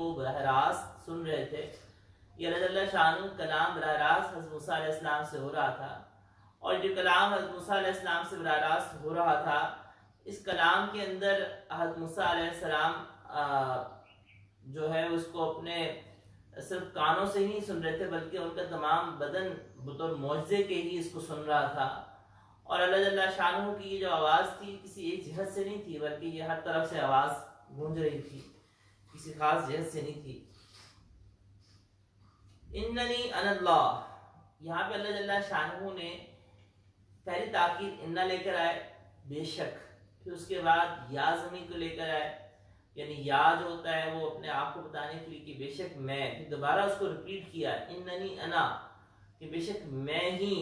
کو براہ راست سن رہے تھے. یہ اللہ جل شانہ کلام براہ راست حضرت موسیٰ علیہ السلام سے ہو رہا تھا، اور جو کلام حضرت موسیٰ علیہ السلام سے براہ راست ہو رہا تھا، اس کلام کے اندر حضرت موسیٰ علیہ السلام جو ہے اس کو اپنے صرف کانوں سے ہی نہیں سن رہے تھے، بلکہ ان کا تمام بدن بطور معجزے کے ہی اس کو سن رہا تھا. اور اللہ جل شانہ کی جو آواز تھی کسی ایک جہت سے نہیں تھی، بلکہ یہ ہر طرف سے آواز گونج رہی تھی، کسی خاص جہت سے نہیں تھی. اننی انا اللہ، یہاں پہ اللہ جل شانہ نے پہلی تاکید انا لے کر آئے، بے شک، پھر اس کے بعد یا ضمیر کو لے کر آئے، یعنی یا جو ہوتا ہے وہ اپنے آپ کو بتانے کے لیے کہ بے شک میں، پھر دوبارہ اس کو ریپیٹ کیا اننی انا، کہ بے شک میں ہی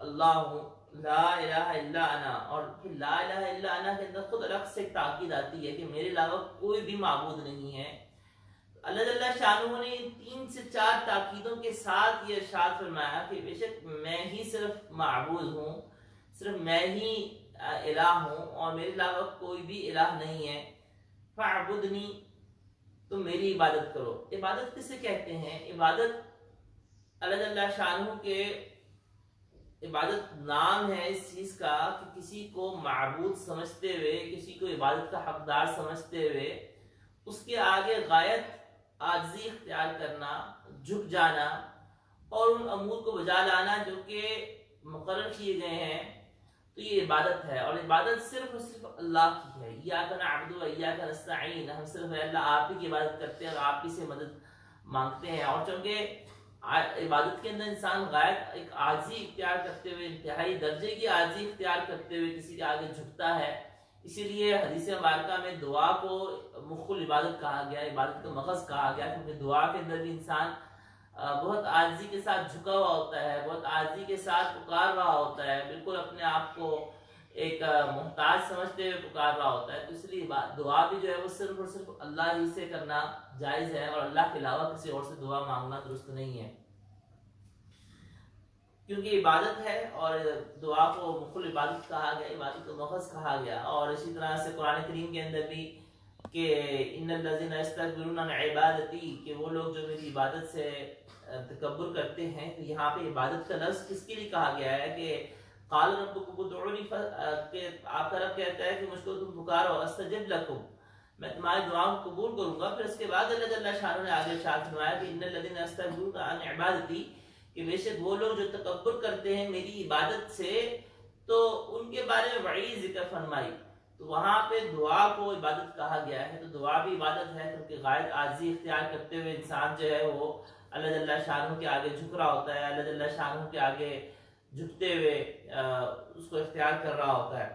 اللہ ہوں، لا الہ الا انا. اور پھر لا الہ الا انا کے اندر خود الگ سے ایک تاکید آتی ہے کہ میرے علاوہ کوئی بھی معبود نہیں ہے. اللہ جل شانہ نے 3 سے 4 تاکیدوں کے ساتھ یہ ارشاد فرمایا کہ بے شک میں ہی صرف معبود ہوں، صرف میں ہی الہ ہوں، اور میرے علاوہ کوئی بھی الہ نہیں ہے. فاعبدنی، تم میری عبادت کرو. عبادت کسے کہتے ہیں؟ عبادت اللہ جل شانہ کے عبادت نام ہے اس چیز کا کہ کسی کو معبود سمجھتے ہوئے، کسی کو عبادت کا حقدار سمجھتے ہوئے اس کے آگے غایت عاجزی اختیار کرنا، جھک جانا، اور ان امور کو بجا لانا جو کہ مقرر کیے گئے ہیں. تو یہ عبادت ہے، اور عبادت صرف اور صرف اللہ کی ہے. ایاک نعبد و ایاک نستعین، ہم صرف اللہ آپ ہی کی عبادت کرتے ہیں اور آپ ہی سے مدد مانگتے ہیں. اور چونکہ عبادت کے اندر انسان غایت ایک عاجزی اختیار کرتے ہوئے، انتہائی درجے کی عاجزی اختیار کرتے ہوئے کسی کے آگے جھکتا ہے، اسی لیے حدیث مبارکہ میں دعا کو مخ العبادت کہا گیا، عبادت کا مغز کہا گیا، کیونکہ دعا کے اندر بھی انسان بہت عاجزی کے ساتھ جھکا ہوا ہوتا ہے، بہت عاجزی کے ساتھ پکار رہا ہوتا ہے، بالکل اپنے آپ کو ایک محتاج سمجھتے ہوئے پکار رہا ہوتا ہے. تو اس لیے دعا بھی جو ہے وہ صرف اور صرف اللہ ہی سے کرنا جائز ہے، اور اللہ کے علاوہ کسی اور سے دعا مانگنا درست نہیں ہے، کیونکہ عبادت ہے اور دعا کو مخل عبادت کہا گیا، عبادت کو مغز کہا گیا. اور اسی طرح سے قرآن کریم کے اندر بھی کہ ان الذین یستکبرون عن عبادتی، کہ وہ لوگ جو میری عبادت سے تکبر کرتے ہیں. تو یہاں پہ عبادت کا لفظ کس کے لیے کہا گیا ہے کہ قال ربکم ادعونی، کہ آپ کا رب کہتا ہے کہ مجھ کو تم پکارو، استجب لکم، میں تمہاری دعاؤں کو قبول کروں گا. پھر اس کے بعد اللہ جل شانہ نے آگے ارشاد فرمایا کہ ان الذین یستکبرون عن عبادتی، کہ بے شک وہ لوگ جو تکبر کرتے ہیں میری عبادت سے، تو ان کے بارے میں وعید ذکر فرمائی. تو وہاں پہ دعا کو عبادت کہا گیا ہے. تو دعا بھی عبادت ہے، کیونکہ غایت عاجزی اختیار کرتے ہوئے انسان جو ہے وہ اللہ جل شانہ کے آگے جھک رہا ہوتا ہے، اللہ جل شانہ کے آگے جھکتے ہوئے اس کو اختیار کر رہا ہوتا ہے.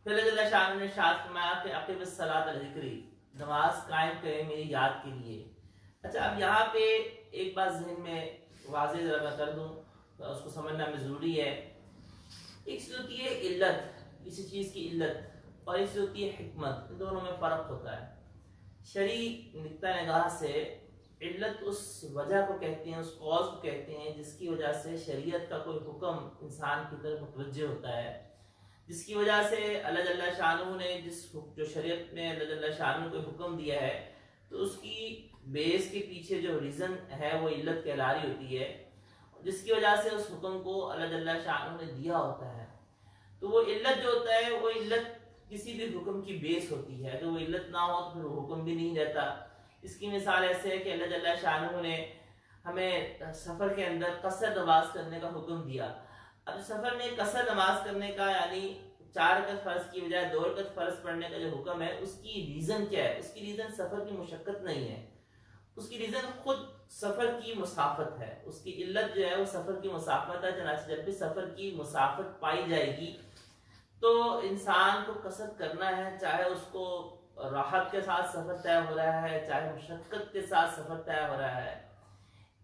پھر اللہ جل شانہ نے ارشاد فرمایا کہ اقم الصلاۃ لذکری، نماز قائم کریں میری یاد کے لیے. اچھا، اب یہاں پہ ایک بات ذہن میں واضح ذرا میں کر دوں، اس کو سمجھنا میں ضروری ہے. ایک چیز ہوتی ہے علت، کسی چیز کی علت، اور ایک چیز ہوتی ہے حکمت. ان دونوں میں فرق ہوتا ہے. شرعی نقطہ نگاہ سے علت اس وجہ کو کہتے ہیں، اس کاز کو کہتے ہیں جس کی وجہ سے شریعت کا کوئی حکم انسان کی طرف متوجہ ہوتا ہے، جس کی وجہ سے اللہ جل شانہ نے جو شریعت میں اللہ جل شانہ نے کوئی حکم دیا ہے، تو اس کی بیس کے پیچھے جو ریزن ہے وہ علت کہلا رہی ہوتی ہے، جس کی وجہ سے اس حکم کو اللہ جل شانہ نے دیا ہوتا ہے. تو وہ علت جو ہوتا ہے، وہ علت کسی بھی حکم کی بیس ہوتی ہے. تو وہ علت نہ ہو تو پھر وہ حکم بھی نہیں رہتا. اس کی مثال ایسے ہے کہ اللہ جل شانہ نے ہمیں سفر کے اندر قصر نماز کرنے کا حکم دیا. اب سفر میں قصر نماز کرنے کا، یعنی 4 رکعت فرض کی بجائے 2 رکعت فرض پڑھنے کا جو حکم ہے، اس کی ریزن کیا ہے؟ اس کی ریزن سفر کی مشقت نہیں ہے، اس کی ریزن خود سفر کی مسافت ہے. اس کی علت جو ہے وہ سفر کی مسافت ہے. چنانچہ جب بھی سفر کی مسافت پائی جائے گی تو انسان کو قصر کرنا ہے، چاہے اس کو راحت کے ساتھ سفر طے ہو رہا ہے، چاہے مشقت کے ساتھ سفر طے ہو رہا ہے.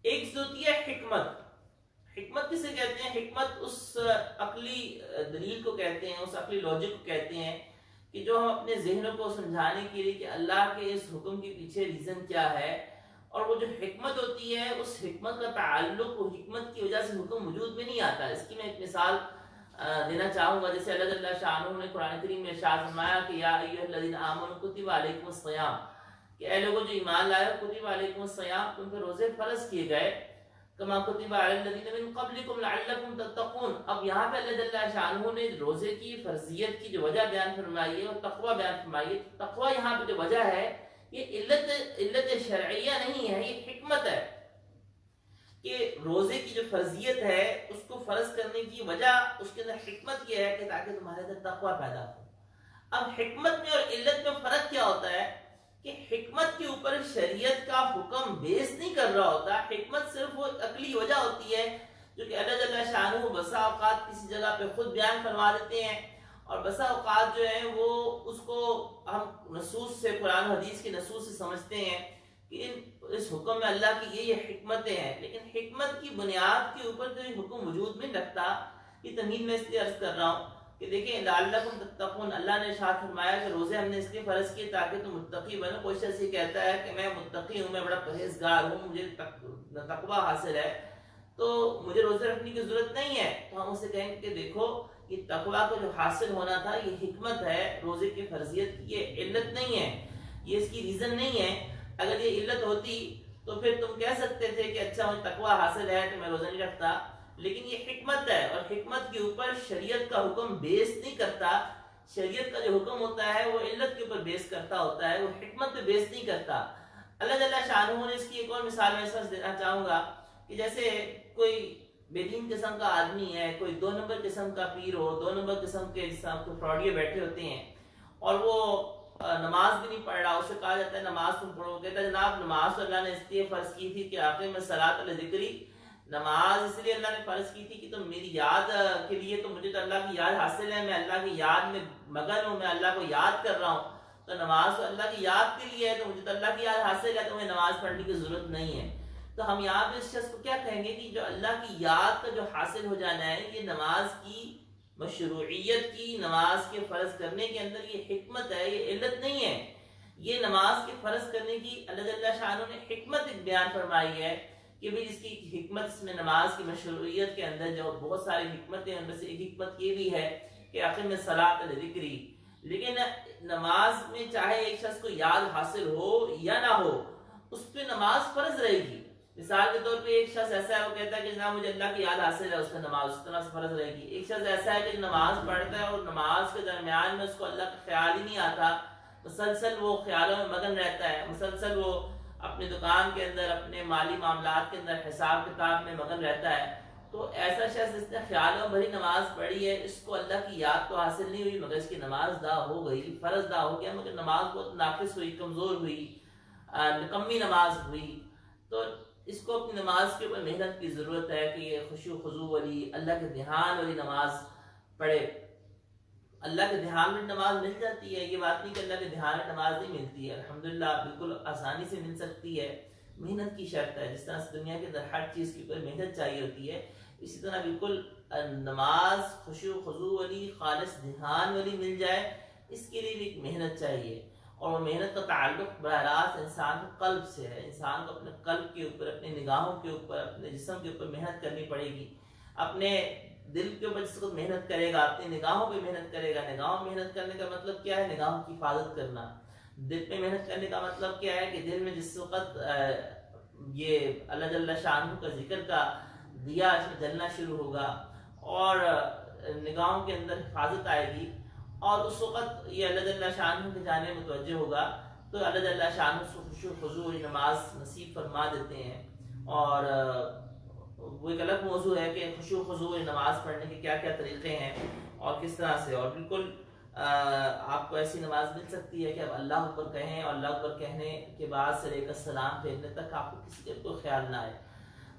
ایک چیز ہوتی ہے حکمت. حکمت کسے کہتے ہیں؟ حکمت اس عقلی دلیل کو کہتے ہیں، اس عقلی لاجک کو کہتے ہیں کہ جو ہم اپنے ذہنوں کو سمجھانے کے لیے کہ اللہ کے اس حکم کے پیچھے ریزن کیا ہے. اور وہ جو حکمت ہوتی ہے، اس حکمت کا تعلق وہ حکمت کی وجہ سے حکم وجود میں نہیں آتا. اس کی میں ایک مثال دینا چاہوں گا. جیسے اللہ جل شانہ نے قرآن کریم میں ارشاد فرمایا کہ یا ایھا الذین آمنوا کتب علیکم الصیام، کہ اے لوگوں جو ایمان لائے ہو، کتب علیکم الصیام، تم پہ روزے فرض کیے گئے، کما کتب علی الذین من قبلکم لعلکم تتقون. اب یہاں پہ اللہ جل شانہ نے روزے کی فرضیت کی جو وجہ بیان فرمائی ہے اور تقوی بیان فرمائی ہے. تقوی یہاں پہ جو وجہ ہے یہ علت شرعیہ نہیں ہے، یہ حکمت ہے کہ روزے کی جو فرضیت ہے اس کو فرض کرنے کی وجہ، اس کے اندر حکمت یہ ہے کہ تاکہ تمہارے اندر تقوی پیدا ہو. اب حکمت میں اور علت میں فرق کیا ہوتا ہے کہ حکمت کے اوپر شریعت کا حکم بیس نہیں کر رہا ہوتا. حکمت صرف وہ عقلی وجہ ہوتی ہے جو کہ اللہ جل شانہ بسا اوقات کسی جگہ پہ خود بیان فرما دیتے ہیں، اور بسا اوقات جو ہیں وہ اس کو ہم نصوص سے، قرآن حدیث کے نصوص سے سمجھتے ہیں کہ اس حکم میں اللہ کی یہ حکمتیں ہیں، لیکن حکمت کی بنیاد کے اوپر تو یہ حکم وجود نہیں رکھتا. یہ تمہید میں اس لیے عرض کر رہا ہوں کہ دیکھیں لعلکم تتقون، اللہ نے ارشاد فرمایا کہ روزے ہم نے اس لیے فرض کیے تاکہ تم متقی بنو. کوئی شخص یہ کہتا ہے کہ میں متقی ہوں، میں بڑا پرہیزگار ہوں، مجھے تقوی حاصل ہے تو مجھے روزے رکھنے کی ضرورت نہیں ہے، تو ہم اسے کہیں گے کہ دیکھو یہ تقوی کو جو حاصل ہونا تھا یہ حکمت ہے، روزے کی فرضیت کی یہ علت نہیں ہے، یہ اس کی ریزن نہیں ہے. اگر یہ علت ہوتی تو پھر تم کہہ سکتے تھے کہ اچھا مجھے تقوی حاصل ہے تو میں روزہ نہیں رکھتا، لیکن یہ حکمت ہے اور حکمت کے اوپر شریعت کا حکم بیس نہیں کرتا. شریعت کا جو حکم ہوتا ہے وہ علت کے اوپر بیس کرتا ہوتا ہے، وہ حکمت پہ بیس نہیں کرتا. اللہ جل شانہ نے اس کی ایک اور مثال میں سمجھ دینا چاہوں گا کہ جیسے کوئی بے دین قسم کا آدمی ہے، کوئی 2 نمبر قسم کا پیر ہو، 2 نمبر قسم کے جس طرح فراڈیے بیٹھے ہوتے ہیں اور وہ نماز بھی نہیں پڑھ رہا. اسے کہا جاتا ہے نماز تم پڑھو، کہتا ہے جناب نماز تو اللہ نے اس لیے فرض کی تھی کہ آخر میں صلاۃ لذکری، نماز اس لیے اللہ نے فرض کی تھی کہ تم میری یاد کے لیے، تو مجھے تو اللہ کی یاد حاصل ہے، میں اللہ کی یاد میں مگن ہوں، میں اللہ کو یاد کر رہا ہوں، تو نماز تو اللہ کی یاد کے لیے ہے، تو مجھے تو اللہ کی یاد حاصل ہے، تو مجھے نماز پڑھنے کی ضرورت نہیں ہے. تو ہم یہاں پہ اس شخص کو کیا کہیں گے کہ جو اللہ کی یاد کا جو حاصل ہو جانا ہے، یہ نماز کی مشروعیت کی، نماز کے فرض کرنے کے اندر یہ حکمت ہے، یہ علت نہیں ہے. یہ نماز کے فرض کرنے کی اللہ جل شانہ نے حکمت ایک بیان فرمائی ہے کہ بھی اس کی حکمت، اس میں نماز کی مشروعیت کے اندر جو بہت ساری حکمتیں ہیں ان میں سے ایک حکمت یہ بھی ہے کہ آخر میں صلاۃ لذکری. لیکن نماز میں چاہے ایک شخص کو یاد حاصل ہو یا نہ ہو، اس پہ نماز فرض رہے گی. مثال کے طور پہ ایک شخص ایسا ہے وہ کہتا ہے کہ جناب مجھے اللہ کی یاد حاصل ہے، اس پہ نماز اس طرح سے فرض رہے گی. ایک شخص ایسا ہے کہ نماز پڑھتا ہے اور نماز کے درمیان میں اس کو اللہ کا خیال ہی نہیں آتا، مسلسل وہ خیالوں میں مگن رہتا ہے، مسلسل وہ اپنی دکان کے اندر، اپنے مالی معاملات کے اندر حساب کتاب میں مگن رہتا ہے. تو ایسا شخص جس نے خیالوں بھری نماز پڑھی ہے، اس کو اللہ کی یاد تو حاصل نہیں ہوئی مگر اس کی نماز ادا ہو گئی، فرض ادا ہو گیا، مگر نماز بہت ناقص ہوئی، کمزور ہوئی، نکمی نماز ہوئی. تو اس کو اپنی نماز کے اوپر محنت کی ضرورت ہے کہ یہ خشوع خضوع والی، اللہ کے دھیان والی نماز پڑھے. اللہ کے دھیان میں نماز مل جاتی ہے، یہ بات نہیں کہ اللہ کے دھیان میں نماز نہیں ملتی ہے، الحمدللہ بالکل آسانی سے مل سکتی ہے. محنت کی شرط ہے، جس طرح سے دنیا کے اندر ہر چیز کے اوپر محنت چاہیے ہوتی ہے، اسی طرح بالکل نماز خشوع خضوع والی، خالص دھیان والی مل جائے، اس کے لیے بھی ایک محنت چاہیے. اور وہ محنت کا تعلق براہ راست انسان کے قلب سے ہے. انسان کو اپنے قلب کے اوپر، اپنے نگاہوں کے اوپر، اپنے جسم کے اوپر محنت کرنی پڑے گی. اپنے دل کے اوپر جس کو محنت کرے گا، اپنی نگاہوں پہ محنت کرے گا. نگاہوں میں محنت کرنے کا مطلب کیا ہے؟ نگاہوں کی حفاظت کرنا. دل پہ محنت کرنے کا مطلب کیا ہے کہ دل میں جس وقت یہ اللہ جل شانہ کا ذکر کا دیا اس میں جلنا شروع ہوگا اور نگاہوں کے اندر حفاظت آئے گی، اور اس وقت یہ اللہ جل شانہ کی جانب متوجہ ہوگا، تو اللہ جل شانہ اس کو خشوع خضوع نماز نصیب فرما دیتے ہیں. اور وہ ایک الگ موضوع ہے کہ خشوع خضوع نماز پڑھنے کے کیا کیا طریقے ہیں اور کس طرح سے. اور بالکل آپ کو ایسی نماز مل سکتی ہے کہ آپ اللہ اکبر کہیں، اور اللہ اکبر کہنے کے بعد سے لے کر سلام پھیرنے تک آپ کو کسی چیز کو خیال نہ آئے.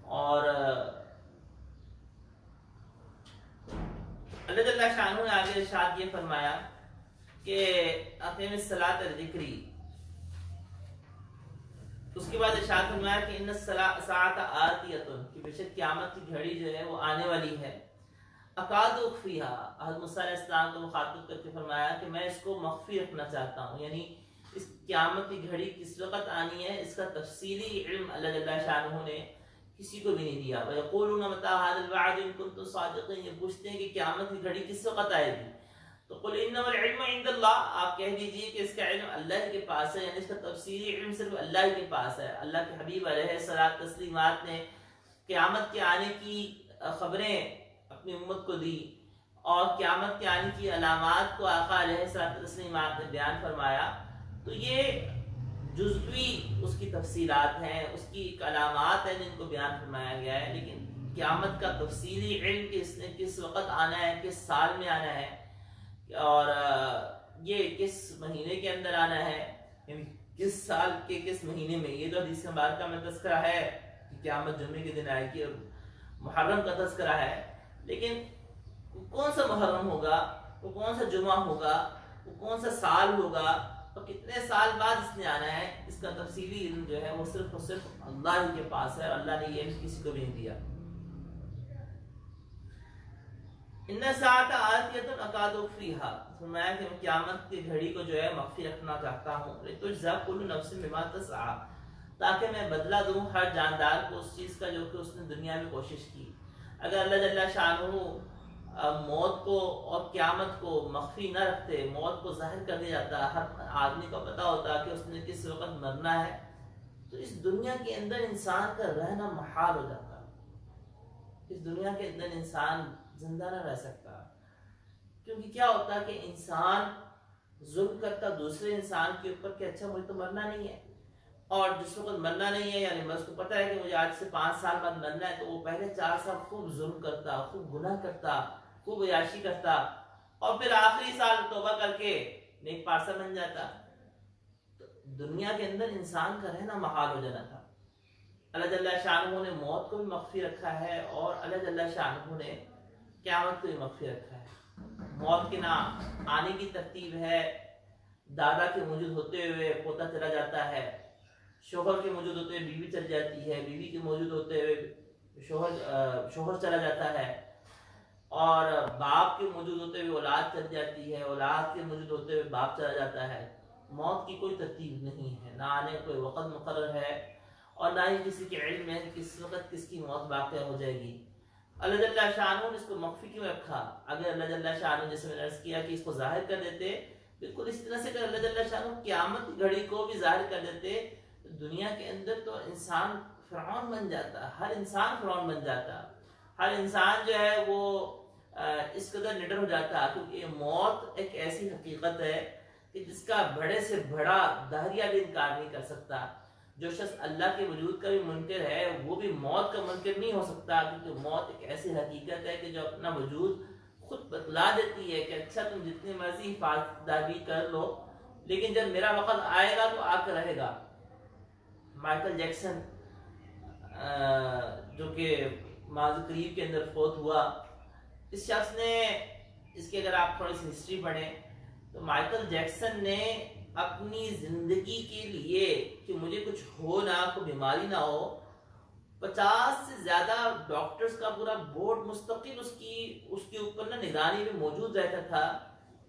اور اللہ جل شانہ نے آگے ارشاد یہ فرمایا کہ اقیم الصلاۃ لذکری. اس کے بعد ارشاد فرمایا کہ ان الساعۃ آتیۃ، کہ بے شک قیامت کی گھڑی جو ہے وہ آنے والی ہے. اکاد اخفیہا، حضرت موسیٰ علیہ السلام کو مخاطب کر کے فرمایا کہ میں اس کو مخفی رکھنا چاہتا ہوں، یعنی اس قیامت کی گھڑی کس وقت آنی ہے اس کا تفصیلی علم اللہ جل شانہ نے کسی کو بھی نہیں دیا. وَيَقُولُونَ مَتَىٰ هَٰذَا الْوَعْدُ إِن كُنتُمْ صَادِقِينَ, یہ پوچھتے ہیں کہ قیامت کی گھڑی کس وقت آئے گی. تو قُلْ إِنَّمَا الْعِلْمُ عِندَ اللَّهِ, آپ کہہ دیجئے کہ اس کا علم اللہ کے پاس ہے, یعنی اس کا تفصیلی علم صرف اللہ کے پاس ہے. اللہ کے حبیب علیہ الصلوٰۃ تسلیمات نے قیامت کے آنے کی خبریں اپنی امت کو دی, اور قیامت کے آنے کی علامات کو آقا علیہ الصلوٰۃ تسلیمات نے بیان فرمایا. تو یہ جزوی اس کی تفصیلات ہیں, اس کی علامات ہیں جن کو بیان فرمایا گیا ہے, لیکن قیامت کا تفصیلی علم کہ اس نے کس وقت آنا ہے, کس سال میں آنا ہے, اور یہ کس مہینے کے اندر آنا ہے, یعنی کس سال کے کس مہینے میں, یہ تو حدیث مبارکہ میں تذکرہ ہے کہ قیامت جمعے کے دن آئے گی, اور محرم کا تذکرہ ہے, لیکن کون سا محرم ہوگا, وہ کون سا جمعہ ہوگا, وہ کون سا سال ہوگا, اور کتنے سال بعد اس نے آنا ہے, اس کا تفصیلی علم جو ہے وہ صرف اور صرف اللہ ہی کے پاس ہے, اور اللہ نے یہ علم کسی کو بھی نہیں دیا. ان ساعۃ آتیۃ اکاد اخفیھا, فرمایا کہ میں قیامت کی گھڑی کو جو ہے مخفی رکھنا چاہتا ہوں, لتجزی کل نفس بما تسعی, تاکہ میں بدلہ دوں ہر جاندار کو اس چیز کا جو کہ اس نے دنیا میں کوشش کی. اگر اللہ جل شانہ موت کو اور قیامت کو مخفی نہ رکھتے, موت کو ظاہر کر دیا جاتا, ہر آدمی کو پتا ہوتا کہ اس نے کس وقت مرنا ہے, تو اس دنیا کے اندر انسان کا رہنا محال ہو جاتا. اس دنیا کے اندر انسان زندہ نہ رہ سکتا, کیونکہ کیا ہوتا کہ انسان ظلم کرتا دوسرے انسان کے اوپر کہ اچھا مجھے تو مرنا نہیں ہے, اور جس وقت مرنا نہیں ہے, یعنی بس کو پتا ہے کہ مجھے آج سے 5 سال بعد مرنا ہے, تو وہ پہلے 4 سال خوب ظلم کرتا, خوب گناہ کرتا, خوب عیاشی کرتا, اور پھر آخری سال توبہ کر کے نیک پارسا بن جاتا. تو دنیا کے اندر انسان کا رہنا محال ہو جانا تھا. اللہ جل شانہ نے موت کو بھی مخفی رکھا ہے, اور اللہ جل شانہ نے قیامت کو بھی مخفی رکھا ہے. موت کے نہ آنے کی ترتیب ہے, دادا کے موجود ہوتے ہوئے پوتا چلا جاتا ہے, شوہر کے موجود ہوتے ہوئے بیوی چل جاتی ہے, بیوی کے موجود ہوتے ہوئے شوہر چلا جاتا ہے, اور باپ کے موجود ہوتے ہوئے اولاد چل جاتی ہے, اولاد کے موجود ہوتے ہوئے باپ چلا جاتا ہے. موت کی کوئی ترتیب نہیں ہے, نہ آنے کوئی وقت مقرر ہے, اور نہ ہی کسی کے علم ہے کس وقت کس کی موت واقع ہو جائے گی. اللہ جل شانہ نے اس کو مخفی کیوں رکھا؟ اگر اللہ جل شانہ جیسے میں نے عرض کیا کہ اس کو ظاہر کر دیتے, بالکل اس طرح سے کہ اللہ جل شانہ قیامت کی گھڑی کو بھی ظاہر کر دیتے, دنیا کے اندر تو انسان فرعون بن جاتا, ہر انسان فرعون بن جاتا, ہر انسان جو ہے وہ اس قدر نڈر ہو جاتا, کیونکہ موت ایک ایسی حقیقت ہے کہ جس کا بڑے سے بڑا دہریہ بھی انکار نہیں کر سکتا. جو شخص اللہ کے وجود کا بھی منکر ہے وہ بھی موت کا منکر نہیں ہو سکتا, کیونکہ موت ایک ایسی حقیقت ہے کہ جو اپنا وجود خود بتلا دیتی ہے کہ اچھا تم جتنی مرضی حفاظت داری کر لو, لیکن جب میرا وقت آئے گا تو آ کر رہے گا. مائیکل جیکسن جو کہ ماضی قریب کے اندر فوت ہوا, اس شخص نے, اس کی اگر آپ تھوڑی سی ہسٹری پڑھیں تو مائیکل جیکسن نے اپنی زندگی کے لیے کہ مجھے کچھ ہو نہ, کوئی بیماری نہ ہو, 50 سے زیادہ ڈاکٹرز کا پورا بورڈ مستقل اس کے اوپر نہ نگرانی میں موجود رہتا تھا,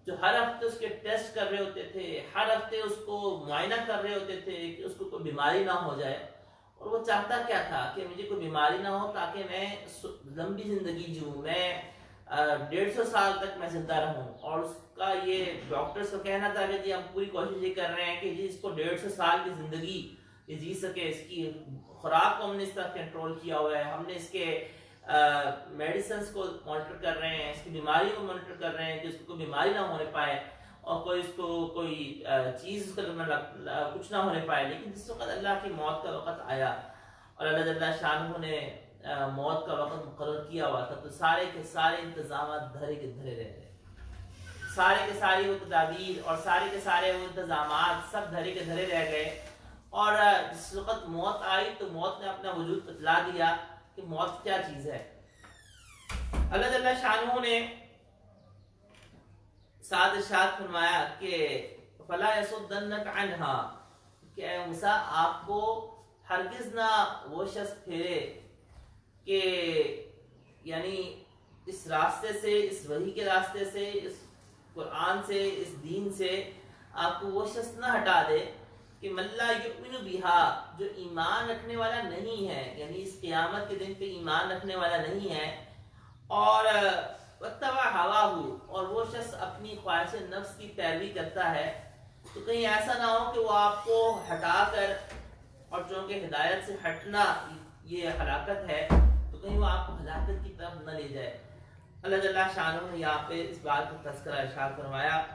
جو ہر ہفتے اس کے ٹیسٹ کر رہے ہوتے تھے, ہر ہفتے اس کو معائنہ کر رہے ہوتے تھے کہ اس کو کوئی بیماری نہ ہو جائے. اور وہ چاہتا کیا تھا کہ مجھے کوئی بیماری نہ ہو تاکہ میں لمبی زندگی جیوں, میں 150 سال تک میں زندہ رہوں. اور اس کا یہ ڈاکٹرز کا کہنا تھا کہ جی ہم پوری کوشش یہ کر رہے ہیں کہ جی اس کو 150 سال کی زندگی یہ جی سکے, اس کی خوراک کو ہم نے اس طرح کنٹرول کیا ہوا ہے, ہم نے اس کے میڈیسنس کو مانیٹر کر رہے ہیں, اس کی بیماری کو مانیٹر کر رہے ہیں کہ اس کو کوئی بیماری نہ ہونے پائے, اور کوئی اس کو کوئی چیز اس کا کچھ نہ ہونے پائے. لیکن جس وقت اللہ کی موت کا وقت آیا اور اللہ جل شانہ نے موت کا وقت مقرر کیا ہوا تھا, تو سارے کے سارے انتظامات دھرے کے دھرے رہ گئے, سارے کے ساری وہ تدابیر اور سارے کے سارے وہ انتظامات سب دھرے کے دھرے رہ گئے. اور جس وقت موت آئی تو موت نے اپنا وجود بتلا دیا کہ موت کیا چیز ہے. اللہ جل شانہ نے ساتھ ارشاد فرمایا کہ فلا يصدنك عنها, کہ اے موسیٰ آپ کو ہرگز نہ وہ شخص پھیرے کہ یعنی اس راستے سے, اس وحی کے راستے سے, اس قرآن سے, اس دین سے آپ کو وہ شخص نہ ہٹا دے کہ ملا یؤمن بہا، جو ایمان رکھنے والا نہیں ہے، یعنی اس قیامت کے دن پہ ایمان رکھنے والا نہیں ہے، اور واتبع ہواہ، اور وہ شخص اپنی خواہش نفس کی پیروی کرتا ہے، تو کہیں ایسا نہ ہو کہ وہ آپ کو ہٹا کر، اور چونکہ ہدایت سے ہٹنا یہ ہلاکت ہے، تو کہیں وہ آپ کو ہلاکت کی طرف نہ لے جائے۔ اللہ جل شانہ نے یہاں پہ اس بات کا تذکرہ ارشاد فرمایا۔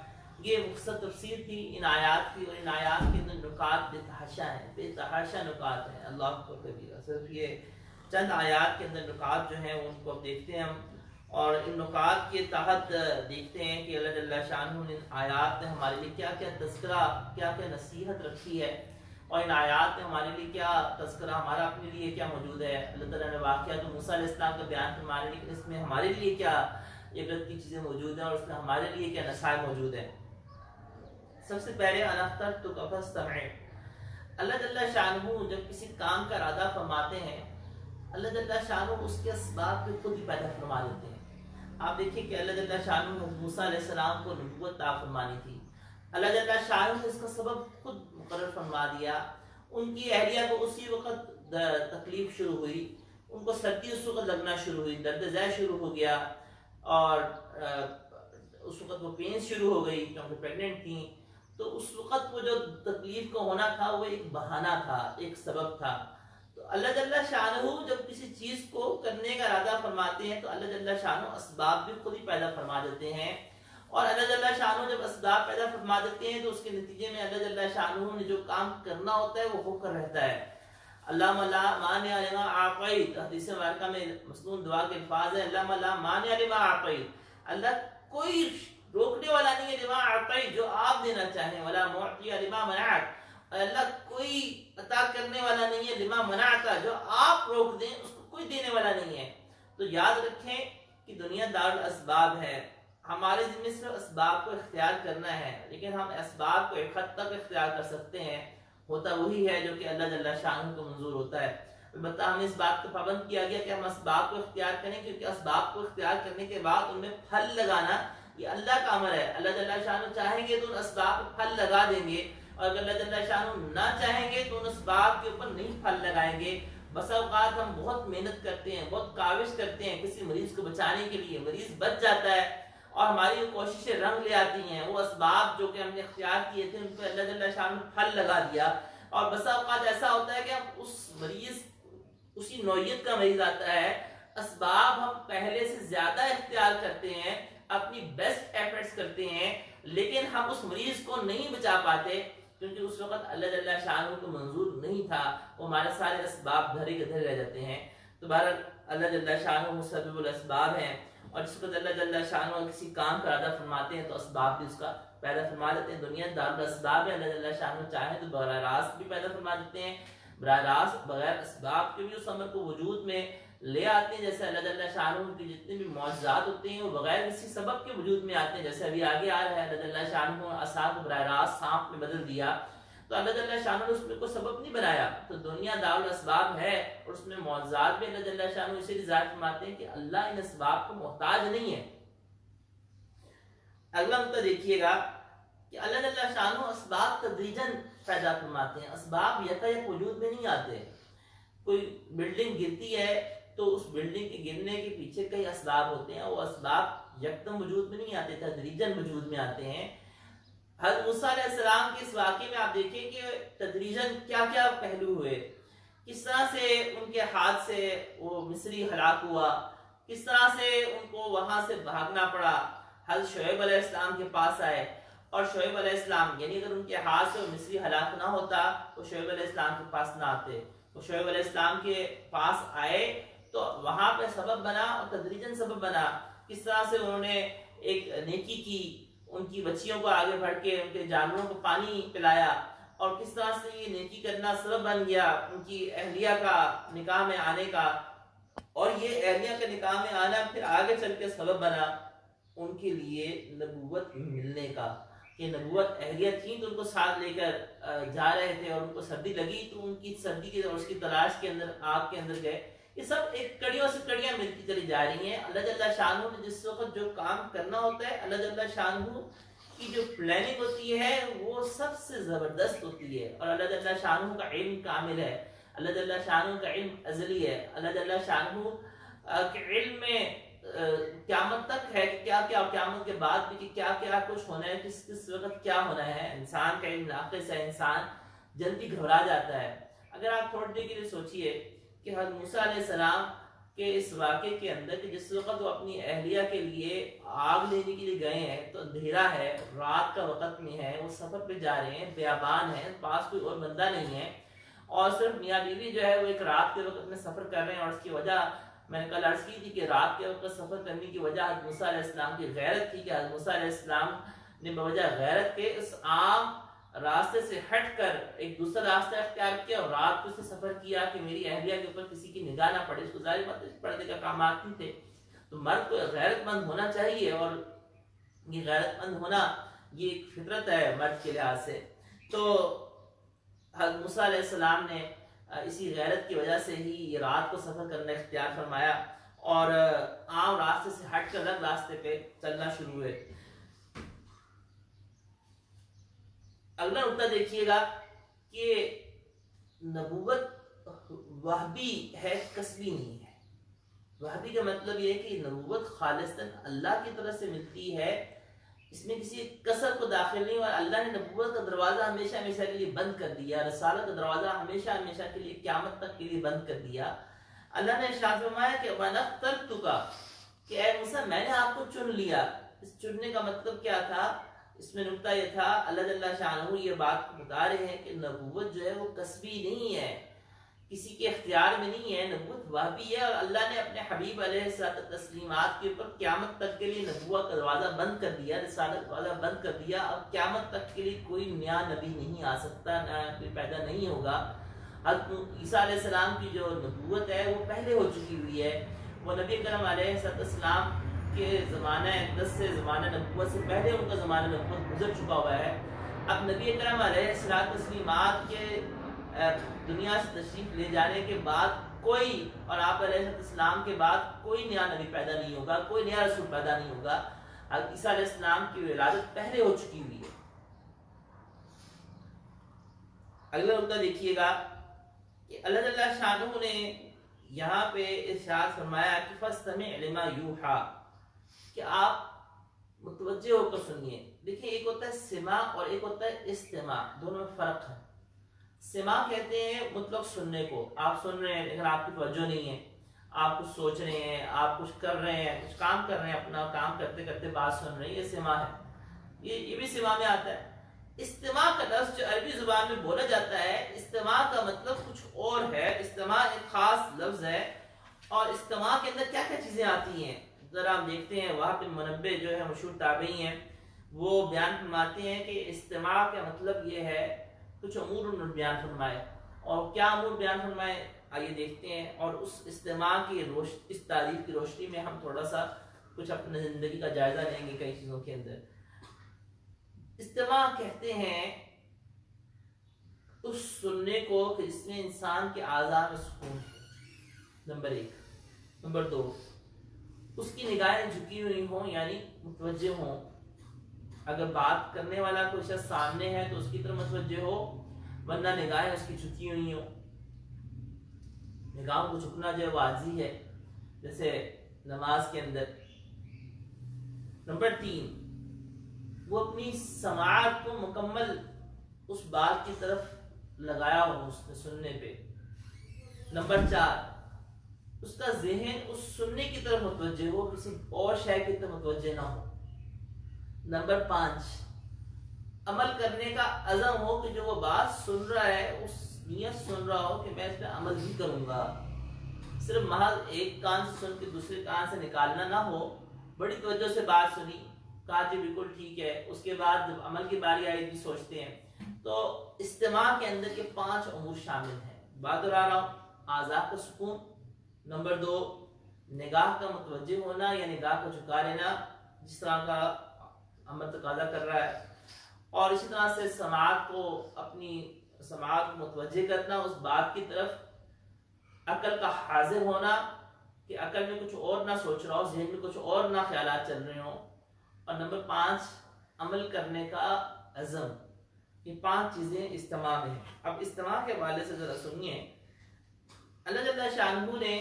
یہ مختصر تفسیر تھی ان آیات کی، اور ان آیات کے اندر نکات بے تحاشا ہیں، بے تحاشا نکات ہیں، اللہ کو کبیرہ۔ صرف یہ چند آیات کے اندر نکات جو ہیں ان کو اب دیکھتے ہیں ہم، اور ان نکات کے تحت دیکھتے ہیں کہ اللہ جل شانہ نے ان آیات میں ہمارے لیے کیا کیا تذکرہ، کیا کیا نصیحت رکھی ہے، اور ان آیات میں ہمارے لیے کیا تذکرہ، ہمارا اپنے لیے کیا موجود ہے۔ اللہ تعالیٰ نے واقعات موسیٰ علیہ السلام کا بیان فرمانے لیے اس میں ہمارے لیے کیا عبرت کی چیزیں موجود ہیں، اور اس میں ہمارے لیے کیا نصائح موجود ہیں۔ سب سے پہلے انا اخترتک فاستمع۔ اللہ جل شانہ جب کسی کام کا ارادہ فرماتے ہیں، اللہ جل شانہ اس کے اسباب کو خود ہی پیدا فرما دیتے ہیں۔ آپ دیکھیں کہ اللہ جل شانہ نے موسیٰ علیہ السلام کو نبوت عطا فرمانی تھی، اللہ جل شانہ نے اس کا سبب خود مقرر فرما دیا۔ ان کی اہلیہ کو اسی وقت تکلیف شروع ہوئی، ان کو سردی اس وقت لگنا شروع ہوئی، درد ذیل شروع ہو گیا، اور اس وقت وہ پین شروع ہو گئی کیونکہ پریگننٹ تھیں۔ تو اس وقت وہ جو تکلیف کا ہونا تھا وہ ایک بہانہ تھا، ایک سبب تھا۔ تو اللہ جل شانہ جب کسی چیز کو کرنے کا ارادہ فرماتے ہیں تو اللہ جل شانہ اسباب بھی خود ہی پیدا فرما دیتے ہیں، اور اللہ جل شانہ جب اسباب پیدا فرما دیتے ہیں تو اس کے نتیجے میں اللہ جل شانہ نے جو کام کرنا ہوتا ہے وہ ہو کر رہتا ہے۔ اللہم لا مانع لما اعطیت، حدیث مبارکہ میں مسنون دعا کے الفاظ ہیں، اللہم لا مانع لما اعطیت، اللہ کوئی روکنے والا نہیں ہے لما اعطیت، جو آپ دینا چاہیں، ولا معطی لما منعت، اللہ کوئی عطا کرنے والا نہیں ہے لما منعت، جو آپ روک دیں اس کو کوئی دینے والا نہیں ہے۔ تو یاد رکھیں کہ دنیا دار الاسباب ہے، ہمارے ذمہ صرف اسباب کو اختیار کرنا ہے، لیکن ہم اسباب کو ایک حد تک اختیار کر سکتے ہیں، ہوتا وہی ہے جو کہ اللہ جل شانہ کو منظور ہوتا ہے۔ البتہ ہمیں اس بات کا پابند کیا گیا کہ ہم اسباب کو اختیار کریں، کیونکہ اسباب کو اختیار کرنے کے بعد ان میں پھل لگانا یہ اللہ کا امر ہے۔ اللہ جل شانہ چاہیں گے تو ان اسباب پہ پھل لگا دیں گے، اور اگر اللہ جل شانہ نہ چاہیں گے تو ان اسباب کے اوپر نہیں پھل لگائیں گے۔ بسا اوقات ہم بہت محنت کرتے ہیں، بہت کاوش کرتے ہیں کسی مریض کو بچانے کے لیے، مریض بچ جاتا ہے، اور ہماری کوششیں رنگ لے آتی ہیں، وہ اسباب جو کہ ہم نے اختیار کیے تھے ان پہ اللہ جل شانہ نے پھل لگا دیا، اور بسا اوقات ایسا ہوتا ہے کہ ہم اس مریض، اسی نوعیت کا مریض آتا ہے، اسباب ہم پہلے سے زیادہ اختیار کرتے ہیں، اپنی بیسٹ ایفرٹس کرتے ہیں، لیکن ہم اس مریض کو نہیں بچا پاتے، کیونکہ اس وقت اللہ جل شانہ کو منظور نہیں تھا، وہ ہمارے سارے اسباب دھرے کے دھرے رہ جاتے ہیں۔ تو بہرحال اللہ جل شانہ مسبب الاسباب ہیں، اور جس وقت اللہ جل شانہ کسی کام کا ارادہ فرماتے ہیں تو اسباب بھی اس کا پیدا فرما دیتے ہیں۔ دنیا دار الاسباب ہے، اللہ جل شانہ چاہے تو براہ راست بھی پیدا فرما دیتے ہیں، براہ راست بغیر اسباب کے بھی اس امر کو وجود میں لے آتے ہیں، جیسے اللہ جل شانہ کے جتنے بھی معجزات ہوتے ہیں وہ بغیر کسی سبب کے وجود میں آتے ہیں، جیسے ابھی آگے آ رہا ہے اللہ جل شانہ نے عصا کو براہ راست سانپ میں بدل دیا، تو اللہ جل شانہ نے اس میں کوئی سبب نہیں بنایا۔ تو دنیا دار الاسباب ہے، اور اس میں معجزات بھی اللہ جل شانہ اسی لیے ظاہر فرماتے ہیں کہ اللہ ان اسباب کو محتاج نہیں ہے۔ اگلا نقطہ دیکھیے گا کہ اللہ جل شانہ اسباب تدریجاً پیدا فرماتے ہیں، اسباب یکایک وجود میں نہیں آتے۔ کوئی بلڈنگ گرتی ہے تو اس بلڈنگ کے گرنے کے پیچھے کئی اسباب ہوتے ہیں، وہ اسباب یکدم وجود میں نہیں آتے، تدریجاً وجود میں آتے ہیں۔ حضرت موسیٰ علیہ السلام کے اس واقعے میں آپ دیکھیں کہ تدریجاً کیا کیا پہلو ہوئے، کس طرح سے ان کے ہاتھ سے وہ مصری ہلاک ہوا، کس طرح سے ان کو وہاں سے بھاگنا پڑا۔ حضرت شعیب علیہ السلام کے پاس آئے، اور شعیب علیہ السلام، یعنی اگر ان کے ہاتھ سے وہ مصری ہلاک نہ ہوتا تو شعیب علیہ السلام کے پاس نہ آتے، وہ شعیب علیہ السلام کے پاس آئے تو وہاں پہ سبب بنا، اور تدریجاً سبب بنا، کس طرح سے انہوں نے ایک نیکی کی، ان کی بچیوں کو آگے بڑھ کے ان کے جانوروں کو پانی پلایا، اور کس طرح سے یہ نیکی کرنا سبب بن گیا ان کی اہلیہ کا نکاح میں آنے کا، اور یہ اہلیہ کا نکاح میں آنا پھر آگے چل کے سبب بنا ان کے لیے نبوت ملنے کا، کہ نبوت اہلیہ تھیں تو ان کو ساتھ لے کر جا رہے تھے، اور ان کو سردی لگی تو ان کی سردی کی اور اس کی تلاش کے اندر آگ کے اندر گئے۔ یہ سب ایک کڑیوں سے کڑیاں ملتی چلی جا رہی ہیں۔ اللہ جل شانہ نے جس وقت جو کام کرنا ہوتا ہے، اللہ جل شانہ کی جو پلاننگ ہوتی ہے وہ سب سے زبردست ہوتی ہے، اور اللہ جل شانہ کا علم کامل ہے، اللہ جل شانہ کا علم ازلی ہے، اللہ جل شانہ کے علم میں قیامت تک ہے کہ کیا کیا، اور قیامت کے بعد بھی کہ کیا کیا کچھ ہونا ہے، کس کس وقت کیا ہونا ہے۔ انسان کا علم ناقص ہے، انسان جلدی گھبرا جاتا ہے۔ اگر آپ تھوڑی دیر کے لیے سوچئے کہ حضرت موسیٰ علیہ السلام کہ اس واقعے کے اندر کہ جس وقت وہ اپنی اہلیہ کے لیے آگ لینے کے لیے گئے ہیں تو اندھیرا ہے، رات کا وقت میں ہے، وہ سفر پہ جا رہے ہیں، بیابان ہے، پاس کوئی اور بندہ نہیں ہے، اور صرف میاں بیوی جو ہے وہ ایک رات کے وقت میں سفر کر رہے ہیں، اور اس کی وجہ میں نے کل عرض کی تھی کہ رات کے وقت سفر کرنے کی وجہ حضرت موسیٰ علیہ السلام کی غیرت تھی کہ حضرت موسیٰ علیہ السلام نے بوجہ غیرت کے اس عام راستے سے ہٹ کر ایک دوسرا راستہ اختیار کیا اور رات کو سے سفر کیا کہ میری اہلیہ کے اوپر کسی کی نگاہ نہ پڑے۔ اس کو ظاہر بات ہے پردے کا کامات نہیں تھے، تو مرد کو غیرت مند ہونا چاہیے، اور یہ غیرت مند ہونا یہ ایک فطرت ہے مرد کے لحاظ سے۔ تو حضرت موسیٰ علیہ السلام نے اسی غیرت کی وجہ سے ہی یہ رات کو سفر کرنا اختیار فرمایا اور عام راستے سے ہٹ کر الگ راستے پہ چلنا شروع ہوئے۔ اگلا نقطہ دیکھیے گا کہ نبوت وحبی ہے، کسبی نہیں ہے۔ وحبی کا مطلب یہ ہے کہ نبوت خالصاً اللہ کی طرف سے ملتی ہے، اس میں کسی کسب کو داخل نہیں، اور اللہ نے نبوت کا دروازہ ہمیشہ ہمیشہ کے لیے بند کر دیا، رسالت کا دروازہ ہمیشہ ہمیشہ کے لیے قیامت تک کے لیے بند کر دیا۔ اللہ نے ارشاد فرمایا کہ وَأَنَا اخْتَرْتُكَ، کہ اے موسیٰ میں نے آپ کو چن لیا۔ اس چننے کا مطلب کیا تھا؟ اس میں نقطہ یہ تھا، اللہ جل شانہ یہ بات بتا رہے ہیں کہ نبوت جو ہے وہ کسبی نہیں ہے، کسی کے اختیار میں نہیں ہے، نبوت وحبی ہے، اور اللہ نے اپنے حبیب علیہ السلام کے اوپر قیامت تک کے لیے نبوت کا دروازہ بند کر دیا، رسالت کا دروازہ بند کر دیا، اور قیامت تک کے لیے کوئی نیا نبی نہیں آ سکتا، نیا کوئی پیدا نہیں ہوگا۔ حضرت عیسیٰ علیہ السلام کی جو نبوت ہے وہ پہلے ہو چکی ہوئی ہے، وہ نبی کرم علیہ السلام کے زمانہ اقدس سے، زمانہ نبوت سے پہلے ان کا زمانہ نبوت گزر چکا ہوا ہے۔ اب نبی کرم علیہ السلام کے دنیا سے تشریف لے جانے کے بعد کوئی، اور آپ علیہ السلام کے بعد کوئی نیا نبی پیدا نہیں ہوگا، کوئی نیا رسول پیدا نہیں ہوگا۔ حضرت عیسیٰ علیہ السلام کی ولادت پہلے ہو چکی ہوئی ہے۔ اگلا نقطہ دیکھیے گا کہ اللہ جل شانہ نے یہاں پہ ارشاد فرمایا کہ فَاسْتَمِعْ لِمَا يُوحَىٰ، کہ آپ متوجہ ہو کر سنیے۔ دیکھیں ایک ہوتا ہے سماع اور ایک ہوتا ہے استماع، دونوں میں فرق ہے۔ سماع کہتے ہیں مطلق سننے کو، آپ سن رہے ہیں لیکن آپ کی توجہ نہیں ہے، آپ کچھ سوچ رہے ہیں، آپ کچھ کر رہے ہیں، کچھ کام کر رہے ہیں، اپنا کام کرتے کرتے بات سن رہے ہیں، یہ سماع ہے، یہ بھی سماع میں آتا ہے۔ استماع کا لفظ جو عربی زبان میں بولا جاتا ہے، استماع کا مطلب کچھ اور ہے، استماع ایک خاص لفظ ہے، اور استماع کے اندر کیا کیا چیزیں آتی ہیں ذرا ہم دیکھتے ہیں۔ وہاں بن منبع جو ہے مشہور تابعی ہیں، وہ بیان فرماتے ہیں کہ استماع کا مطلب یہ ہے، کچھ امور انہوں نے بیان فرمائے، اور کیا امور بیان فرمائے آئیے دیکھتے ہیں، اور اس استماع کی اس تعریف کی روشنی میں ہم تھوڑا سا کچھ اپنے زندگی کا جائزہ لیں گے کئی چیزوں کے اندر۔ استماع کہتے ہیں اس سننے کو کہ جس میں انسان کے اعضاء میں سکون ہے، نمبر ایک۔ نمبر دو، اس کی نگاہیں جھکی ہوئی ہوں، یعنی متوجہ ہوں، اگر بات کرنے والا کوئی شخص سامنے ہے تو اس کی طرف متوجہ ہو، ورنہ نگاہیں اس کی جھکی ہوئی ہوں۔ نگاہوں کو جھکنا جو ہے وہ عاجزی ہے، جیسے نماز کے اندر۔ نمبر تین، وہ اپنی سماعت کو مکمل اس بات کی طرف لگایا ہو، اس نے سننے پہ۔ نمبر چار، اس کا ذہن اس سننے کی طرف متوجہ ہو، کسی اور شے کی طرف متوجہ نہ ہو۔ نمبر پانچ، عمل کرنے کا عزم ہو کہ جو وہ بات سن رہا ہے اس نیت سن رہا ہو کہ میں اس پہ عمل بھی کروں گا، صرف محض ایک کان سے سن کے دوسرے کان سے نکالنا نہ ہو، بڑی توجہ سے بات سنی، کہا جی بالکل ٹھیک ہے، اس کے بعد جب عمل کی باری آئی بھی سوچتے ہیں۔ تو استماع کے اندر یہ 5 امور شامل ہیں۔ بات دہرا رہا ہوں، اعضاء کا سکون، نمبر 2 نگاہ کا متوجہ ہونا یا نگاہ کو جھکا لینا جس طرح کا عمل تقاضا کر رہا ہے، اور اسی طرح سے سماعت کو، اپنی سماعت کو متوجہ کرنا اس بات کی طرف، عقل کا حاضر ہونا کہ عقل میں کچھ اور نہ سوچ رہا ہو، ذہن میں کچھ اور نہ خیالات چل رہے ہوں، اور نمبر 5 عمل کرنے کا عزم، یہ 5 چیزیں اجتماع میں ہیں۔ اب اجتماع کے حوالے سے ذرا سنیے، اللہ جل شانہ نے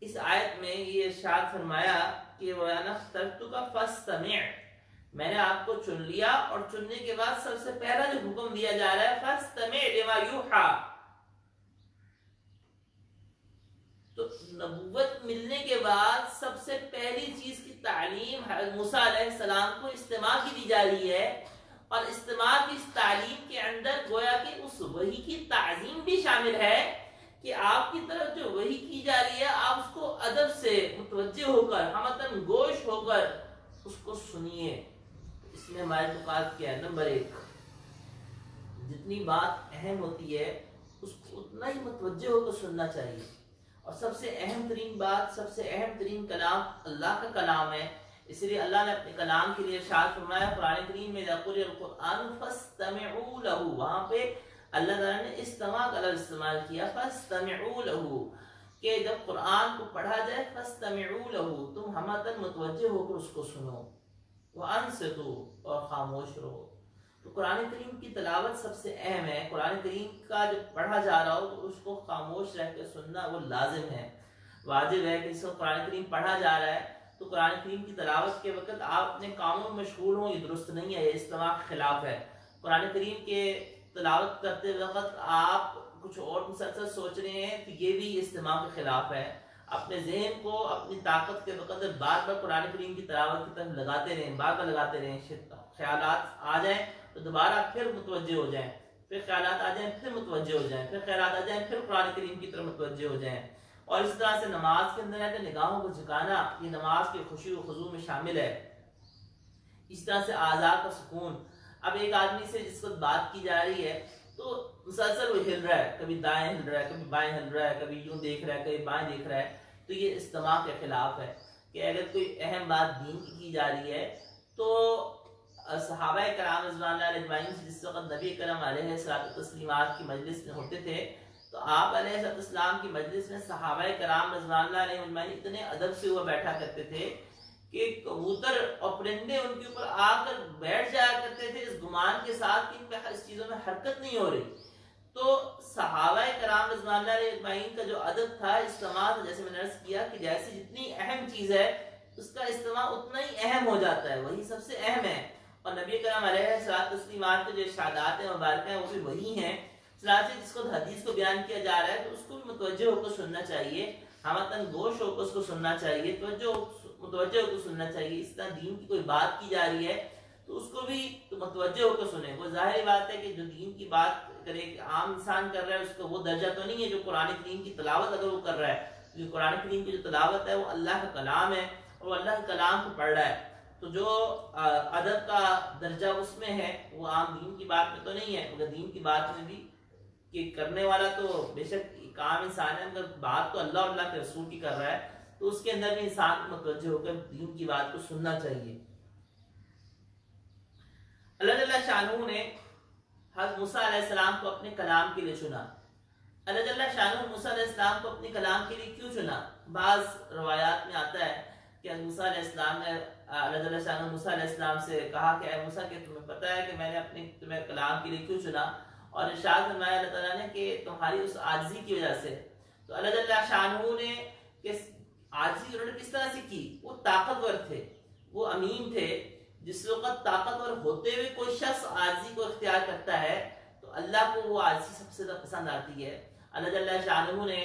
اس آیت میں یہ ارشاد فرمایا کہ وَأَنَا اخْتَرْتُكَ فَاسْتَمِعْ، میں نے آپ کو چن لیا، اور چننے کے بعد سب سے پہلا جو حکم دیا جا رہا ہے فَاسْتَمِعْ لِمَا يُوحَىٰ، تو نبوت ملنے کے بعد سب سے پہلی چیز کی تعلیم حضرت موسیٰ علیہ السلام کو استماع کی دی جا رہی ہے، اور استماع کی اس تعلیم کے اندر گویا کہ اس وحی کی تعظیم بھی شامل ہے کہ آپ کی طرف جو وحی کی جا رہی ہے آپ اس کو ادب سے متوجہ ہو کر، ہمتن گوش ہو کر اس کو سنیے۔ اس میں ہمارے نکات کیا ہے؟ نمبر 1، جتنی بات اہم ہوتی ہے اس کو اتنا ہی متوجہ ہو کر سننا چاہیے، اور سب سے اہم ترین بات، سب سے اہم ترین کلام اللہ کا کلام ہے، اس لیے اللہ نے اپنے کلام کے لیے ارشاد فرمایا قرآن کریم میں اذا قرئ القرآن فاستمعوا له، وہاں پہ اللہ تعالیٰ نے استماع کا لفظ استعمال کیا، فاستمعوا له، کہ جب قرآن کو پڑھا جائے فاستمعوا له، تم ہمتن متوجہ ہو کر اس کو سنو، وانصتوا، اور خاموش رہو۔ تو قرآن کریم کی تلاوت سب سے اہم ہے، قرآن کریم کا جب پڑھا جا رہا ہو تو اس کو خاموش رہ کے سننا وہ لازم ہے، واجب ہے کہ اس کو قرآن کریم پڑھا جا رہا ہے تو قرآن کریم کی تلاوت کے وقت آپ اپنے کاموں میں مشغول ہوں، یہ درست نہیں ہے، یہ استماع کے خلاف ہے۔ قرآن کریم کے تلاوت کرتے وقت آپ کچھ اور مسلسل سوچ رہے ہیں تو یہ بھی استماع کے خلاف ہے۔ اپنے ذہن کو اپنی طاقت کے وقت بار بار قرآن کریم کی تلاوت کی طرف لگاتے رہیں، بار بار لگاتے رہیں، خیالات آ جائیں تو دوبارہ پھر متوجہ ہو جائیں، پھر خیالات آ جائیں پھر متوجہ ہو جائیں، پھر خیالات آ جائیں پھر قرآن کریم کی طرف متوجہ ہو جائیں۔ اور اس طرح سے نماز کے اندر ہے کہ نگاہوں کو جھکانا یہ نماز کے خوشی و خضوع میں شامل ہے۔ اس طرح سے اعضاء کا سکون، اب ایک آدمی سے جس وقت بات کی جا رہی ہے تو مسلسل وہ ہل رہا ہے، کبھی دائیں ہل رہا ہے، کبھی بائیں ہل رہا ہے، کبھی یوں دیکھ رہا ہے، کبھی بائیں دیکھ رہا ہے، تو یہ استماع کے خلاف ہے۔ کہ اگر کوئی اہم بات دین کی جا رہی ہے تو صحابہ کرام رضوان اللہ علیہ اجمعین جس وقت نبی کرم علیہ الصلوۃ والتسلیمات کی مجلس میں ہوتے تھے تو آپ علیہ السلام کی مجلس میں صحابہ کرام رضوان اللہ علیہ اجمعین اتنے ادب سے وہ بیٹھا کرتے تھے کہ کبوتر اور پرندے ان کے اوپر آ کر بیٹھ جایا کرتے تھے اس گمان کے ساتھ کہ ان پہ اس چیزوں میں حرکت نہیں ہو رہی۔ تو صحابہ کرام رضوان اللہ علیہ اجمعین کا جو ادب تھا، استماع، جیسے میں نے عرض کیا کہ جیسی جتنی اہم چیز ہے اس کا استماع اتنا ہی اہم ہو جاتا ہے، وہی سب سے اہم ہے۔ اور نبی کرم علیہ الصلوۃ والتسلیمات کے جو ارشادات مبارکہ ہیں وہ بھی وہی ہیں، چنانچہ جس کو حدیث کو بیان کیا جا رہا ہے تو اس کو بھی متوجہ ہو کر سننا چاہیے، ہمتن گوش ہو کر اس کو سننا چاہیے، متوجہ ہو کر سننا چاہیے۔ اس طرح دین کی کوئی بات کی جا رہی ہے تو اس کو بھی متوجہ ہو کر سنیں۔ وہ ظاہری بات ہے کہ جو دین کی بات کرے کہ عام انسان کر رہا ہے اس کا وہ درجہ تو نہیں ہے جو قرآن کریم کی تلاوت اگر وہ کر رہا ہے، کیونکہ قرآن کریم کی جو تلاوت ہے وہ اللہ کا کلام ہے اور وہ اللہ کے کلام کو پڑھ رہا ہے، تو جو ادب کا درجہ اس میں ہے وہ عام دین کی بات میں تو نہیں ہے، مگر دین کی بات میں بھی کہ کرنے والا تو بے شک عام انسان ہے، مگر بات تو اللہ اور اللہ کے رسول کی کر رہا ہے تو اس کے اندر بھی انسان کو متوجہ ہو کر دین کی بات کو سننا چاہیے۔ اللہ جل شانہ نے حضرت موسیٰ علیہ السلام کو اپنے کلام کے لیے چنا۔ اللہ جل شانہ موسیٰ علیہ السلام کو اپنے کلام کے لیے کیوں چنا؟ بعض روایات میں آتا ہے کہ موسیٰ علیہ السلام نے اللہ جل شانہ موسیٰ علیہ السلام سے کہا کہ اے موسیٰ کہ تمہیں پتہ ہے کہ میں نے تمہیں کلام کے لیے کیوں چنا؟ اور ارشاد فرمایا اللہ تعالیٰ نے کہ تمہاری اس عاجزی کی وجہ سے۔ تو اللہ جل شانہ نے عاجزی انہوں نے کس طرح سے کی؟ وہ طاقتور تھے، وہ امین تھے۔ جس وقت طاقتور ہوتے ہوئے کوئی شخص عاجزی کو اختیار کرتا ہے تو اللہ کو وہ عاجزی سب سے زیادہ پسند آتی ہے۔ اللہ جل شانہ نے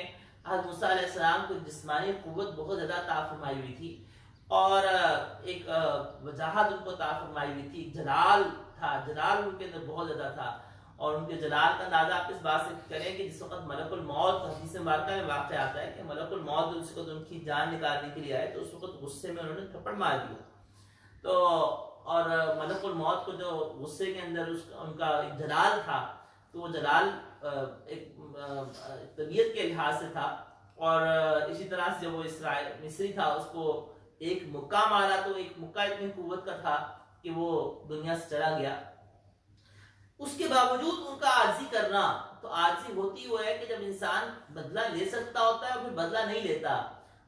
حضرت موسیٰ علیہ السلام کو جسمانی قوت بہت زیادہ عطا فرمائی ہوئی تھی اور ایک وجاہت ان کو عطا فرمائی ہوئی تھی، جلال تھا، جلال ان کے اندر بہت زیادہ تھا۔ اور ان کے جلال کا اندازہ آپ اس بات سے کریں کہ جس وقت ملک الموت حدیث مبارکہ میں واقع آتا ہے کہ ملک الموت جس وقت ان کی جان نکالنے کے لیے آئے تو اس وقت غصے میں انہوں نے تھپڑ مار دیا، تو اور ملک الموت کو جو غصے کے اندر ان کا ایک جلال تھا تو وہ جلال ایک طبیعت کے لحاظ سے تھا، اور اسی طرح سے جو وہ مصری تھا اس کو ایک مکہ مارا تو ایک مکہ اتنی قوت کا تھا کہ وہ دنیا سے چلا گیا۔ اس کے باوجود ان کا عاجزی کرنا، تو عاجزی ہوتی وہ ہے کہ جب انسان بدلہ لے سکتا ہوتا ہے اور پھر بدلہ نہیں لیتا،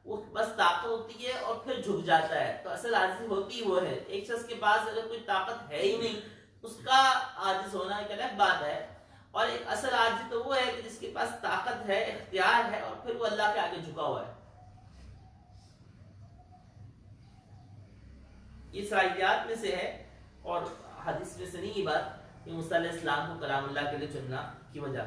وہ بس طاقت ہوتی ہے اور پھر جھک جاتا ہے. تو اصل عاجزی ہوتی وہ ہے. ایک شخص کے پاس اگر کوئی طاقت ہے ہی نہیں اس کا عاجز ہونا ایک الگ بات ہے. اور ایک اصل عاجزی تو وہ ہے کہ جس کے پاس طاقت ہے، اختیار ہے، اور پھر وہ اللہ کے آگے جھکا ہوا ہے. یہ صلاحیات میں سے ہے اور حدیث میں سے نہیں یہ بات کہ موسیٰ علیہ السلام کو کلام اللہ کے لیے چننا کی وجہ.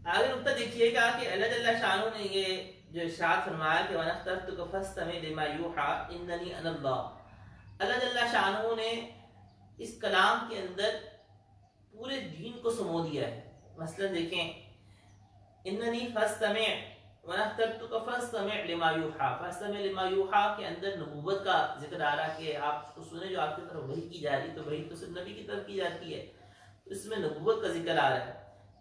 آگے نقطہ دیکھیے گا کہ اللہ جل شانہ نے یہ جو ارشاد فرمایا کہ وَأَنَا اخْتَرْتُكَ فَاسْتَمِعْ لِمَا يُوحَىٰ إِنَّنِي أَنَا اللَّهُ. اللہ جل شانہ نے اس کلام کے اندر پورے دین کو سمو دیا ہے. مثلا دیکھیں اننی فاستمع وَأَنَا اخْتَرْتُكَ فَاسْتَمِعْ لِمَا يُوحَىٰ. فَاسْتَمِعْ لِمَا يُوحَىٰ کے اندر نبوت کا ذکر آ رہا کہ آپ اس کو سنیں جو آپ کی طرف وحی کی جا رہی. تو وحی تو صرف نبی کی طرف کی جاتی ہے، اس میں نبوت کا ذکر آ رہا ہے.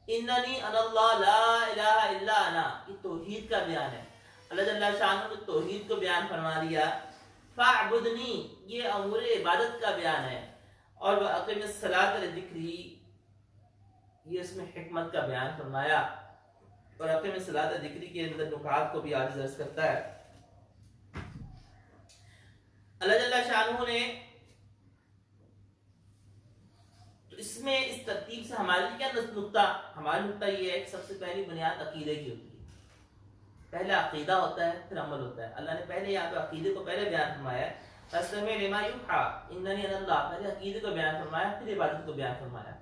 اننی انا اللہ لا الہ الا انا، یہ توحید کا بیان ہے. اللہ جل شانہ نے توحید کو بیان فرما دیا. فاعبدنی، یہ امور عبادت کا بیان ہے. اور وَأَقِمِ الصَّلَاةَ لِذِكْرِی، یہ اس میں حکمت کا بیان فرمایا. اور اقیم الصلاۃ ذکری کے اندر نکات کو بھی عاجز عرض کرتا ہے. اللہ جل شانہ نے تو اس میں اس ترتیب سے ہمارے لیے کیا نقطہ، ہمارا نقطہ یہ ہے کہ سب سے پہلی بنیاد عقیدے کی ہوتی ہے. پہلے عقیدہ ہوتا ہے پھر عمل ہوتا ہے. اللہ نے پہلے یہاں پہ عقیدے کو پہلے بیان فرمایا ہے. فَاسْتَمِعْ لِمَا يُوحَىٰ إِنَّنِي أَنَا اللَّهُ، پہلے عقیدے کو بیان فرمایا پھر عبادت کو بیان فرمایا.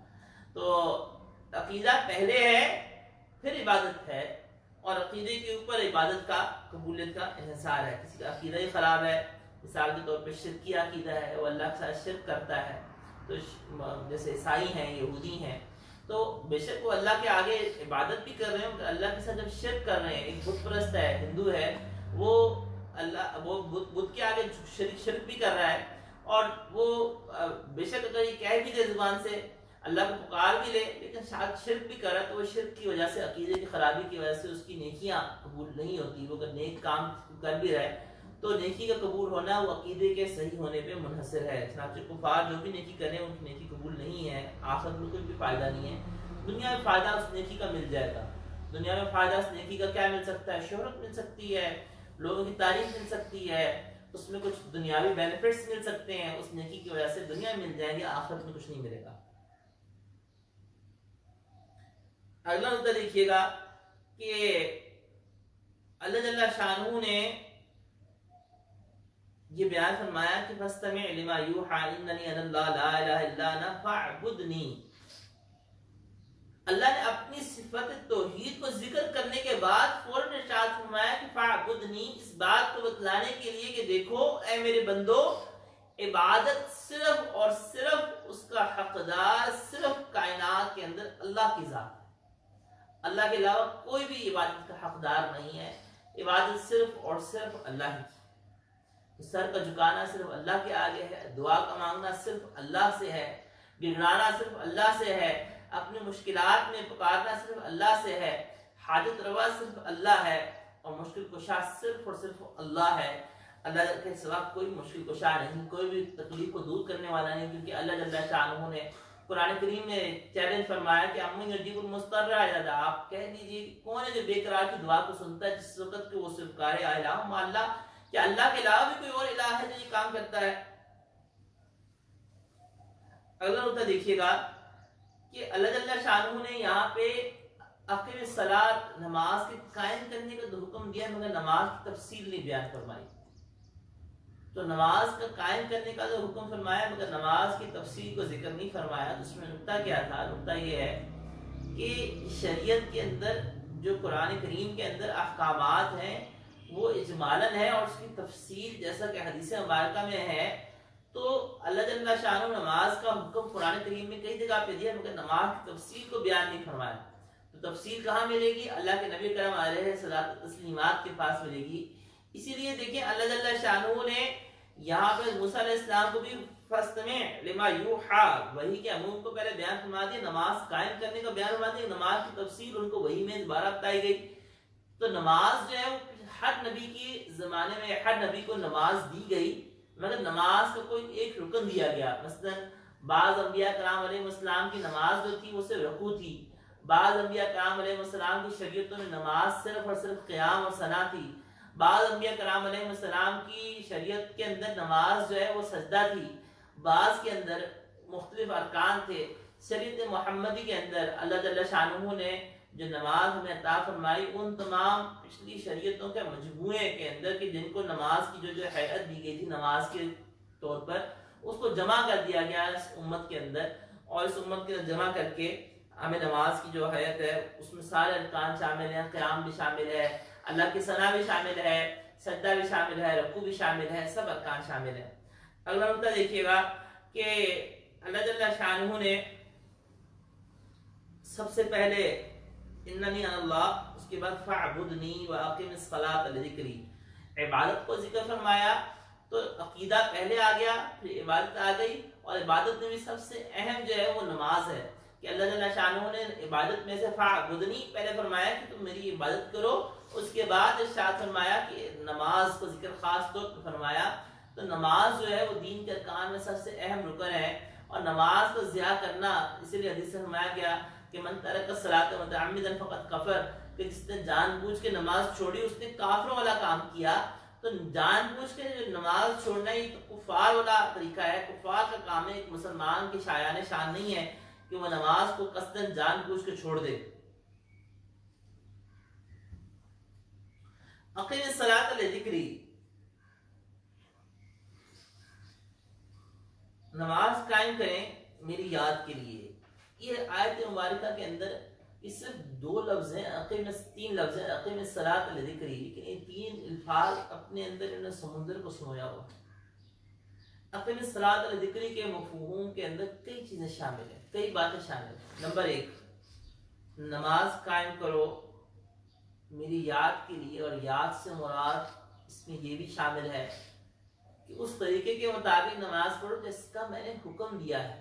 تو عقیدہ پہلے ہے پھر عبادت ہے، اور عقیدے کے اوپر عبادت کا قبولیت کا انحصار ہے. کسی کا عقیدہ ہی خراب ہے، مثال کے طور پہ شرکی عقیدہ ہے، وہ اللہ کے ساتھ شرک کرتا ہے، تو جیسے عیسائی ہیں، یہودی ہیں، تو بے شک وہ اللہ کے آگے عبادت بھی کر رہے ہیں، اللہ کے ساتھ جب شرک کر رہے ہیں. ایک بت پرست ہے، ہندو ہے، وہ اللہ وہ بت کے آگے شرک بھی کر رہا ہے. اور وہ بے شک اگر یہ کہہ بھی دے زبان سے اللہ کو پکار بھی لے، لیکن شاید شرک بھی کر رہا ہے، تو وہ شرک کی وجہ سے، عقیدے کی خرابی کی وجہ سے اس کی نیکیاں قبول نہیں ہوتی. وہ اگر نیک کام کر بھی رہے تو نیکی کا قبول ہونا وہ عقیدے کے صحیح ہونے پہ منحصر ہے. چنانچہ کفار جو بھی نیکی کریں ان کی نیکی قبول نہیں ہے، آخرت میں کوئی بھی فائدہ نہیں ہے. دنیا میں فائدہ اس نیکی کا مل جائے گا. دنیا میں فائدہ اس نیکی کا کیا مل سکتا ہے؟ شہرت مل سکتی ہے، لوگوں کی تعریف مل سکتی ہے، اس میں کچھ دنیاوی بینیفٹس مل سکتے ہیں. اس نیکی کی وجہ سے دنیا میں مل جائیں گے، آخرت میں کچھ نہیں ملے گا. اگلا نقطہ دیکھیے گا کہ اللہ جل شانہ نے یہ بیان فرمایا کہ فاستمع لما یوحیٰ اننی انا اللہ لا الہ الا انا فاعبدنی. اللہ نے اپنی صفت توحید کو ذکر کرنے کے بعد فوراً ارشاد فرمایا کہ فاعبدنی، اس بات کو بتلانے کے لیے کہ دیکھو اے میرے بندو، عبادت صرف اور صرف اس کا حقدار صرف کائنات کے اندر اللہ کی ذات ہے. اللہ کے علاوہ کوئی بھی عبادت کا حقدار نہیں ہے. عبادت صرف اور صرف اللہ ہی کی. سر کا جھکانا صرف اللہ کے آگے ہے، دعا کا مانگنا صرف اللہ سے ہے، گڑگڑانا صرف اللہ سے ہے، اپنی مشکلات میں پکارنا صرف اللہ سے ہے، حاجت روا صرف اللہ ہے، اور مشکل کشا صرف اور صرف اللہ ہے. اللہ کے سوا کوئی مشکل کشا نہیں، کوئی بھی تکلیف کو دور کرنے والا نہیں. کیونکہ اللہ جل شانہ نے قرآن کریم میں چیلنج فرمایا کہ امن یجیب المضطر اذا دعا، آپ کہہ دیجیے کون ہے جو بے قرار کی دعا کو سنتا ہے جس وقت کہ وہ صرف پکارے الہ ما اللہ، کیا اللہ کے علاوہ بھی کوئی اور الہ ہے جو یہ کام کرتا ہے؟ اگلا نقطہ دیکھیے گا کہ اللہ جل شانہ نے یہاں پہ اقیم الصلاۃ، نماز کے قائم کرنے کا تو حکم دیا، مگر نماز کی تفصیل نہیں بیان فرمائی. تو نماز کا قائم کرنے کا جو حکم فرمایا مگر نماز کی تفصیل کو ذکر نہیں فرمایا. تو اس میں نقطہ کیا تھا؟ نقطہ یہ ہے کہ شریعت کے اندر جو قرآن کریم کے اندر احکامات ہیں وہ اجمالاً ہے، اور اس کی تفصیل جیسا کہ حدیث مبارکہ میں ہے. تو اللہ جل شانہ نماز کا حکم قرآن کریم میں کئی جگہ پہ دیا مگر نماز کی تفصیل کو بیان نہیں فرمایا. تو تفصیل کہاں ملے گی؟ اللہ کے نبی کرم علیہ الصلوۃ والتسلیمات کے پاس ملے گی. اسی لیے دیکھیں اللہ جل شانہ نے یہاں پہ موسیٰ علیہ السلام کو بھی فاستمع لما یوحیٰ، وحی کے عموم کو پہلے بیان فرما دیا، نماز قائم کرنے کا بیان فرما دیا، نماز کی تفصیل ان کو وحی میں دوبارہ بتائی گئی. تو نماز جو ہے ہر نبی کے زمانے میں ہر نبی کو نماز دی گئی، مگر نماز کا کوئی ایک رکن دیا گیا. مثلا بعض انبیاء کرام علیہ السلام کی نماز جو تھی وہ صرف رکوع تھی، بعض انبیاء کرام علیہ السلام کی شریعتوں میں نماز صرف اور صرف قیام اور ثنا تھی، بعض انبیاء کرام علیہ السلام کی شریعت کے اندر نماز جو ہے وہ سجدہ تھی، بعض کے اندر مختلف ارکان تھے۔ شریعت محمدی کے اندر اللہ جل شانہ نے جو نماز ہمیں عطا فرمائی ان تمام پچھلی شریعتوں کے مجموعے کے اندر کہ جن کو نماز کی جو حیت دی گئی تھی نماز کے طور پر، اس کو جمع کر دیا گیا اس امت کے اندر، اور اس امت کے اندر جمع کر کے ہمیں نماز کی جو حیت ہے اس میں سارے ارکان شامل ہیں، قیام بھی شامل ہے، اللہ کی ثنا بھی شامل ہے، سجدہ بھی شامل ہے، رکوع بھی شامل ہے، سب ارکان شامل ہیں۔ اگلا نقطہ دیکھیے گا کہ اللہ جل شانہ نے سب سے پہلے اننی انا اللہ، اس کے بعد فاعبدنی واقم الصلاۃ لذکری، عبادت کو ذکر فرمایا تو عقیدہ پہلے آ گیا، پھر عبادت آ گئی، اور عبادت میں بھی سب سے اہم جو ہے وہ نماز ہے کہ اللہ جل شانہ نے عبادت میں سے فاعبدنی پہلے فرمایا کہ تم میری عبادت کرو، اس کے بعد ارشاد فرمایا کہ نماز کو ذکر خاص طور پر فرمایا۔ تو نماز جو ہے وہ دین کے ارکان میں سب سے اہم رکن ہے، اور نماز کو ضیاع کرنا، اسی لیے حدیث میں فرمایا گیا کہ من ترک الصلاۃ متعمدا فقد کفر، کہ جس نے جان بوجھ کے نماز چھوڑی اس نے کافروں والا کام کیا۔ تو جان بوجھ کے جو نماز چھوڑنا ہی تو کفار والا طریقہ ہے، کفار کا کام ہے، ایک مسلمان کی شایان شان نہیں ہے کہ وہ نماز کو قصداً جان بوجھ کے چھوڑ دے۔ اقیم الصلاۃ لذکری، نماز قائم کریں میری یاد کے لیے۔ یہ آیت مبارکہ کے اندر اس صرف دو لفظ ہیں، تین لفظ ہیں، اقیم الصلاۃ لذکری، لیکن یہ تین الفاظ اپنے اندر انہوں نے سمندر کو سمویا ہوا ہے۔ اقیم الصلاۃ لذکری کے مفہوم کے اندر کئی چیزیں شامل ہیں، کئی باتیں شامل ہیں۔ نمبر ایک، نماز قائم کرو میری یاد کے لیے، اور یاد سے مراد اس میں یہ بھی شامل ہے کہ اس طریقے کے مطابق نماز پڑھو جس کا میں نے حکم دیا ہے۔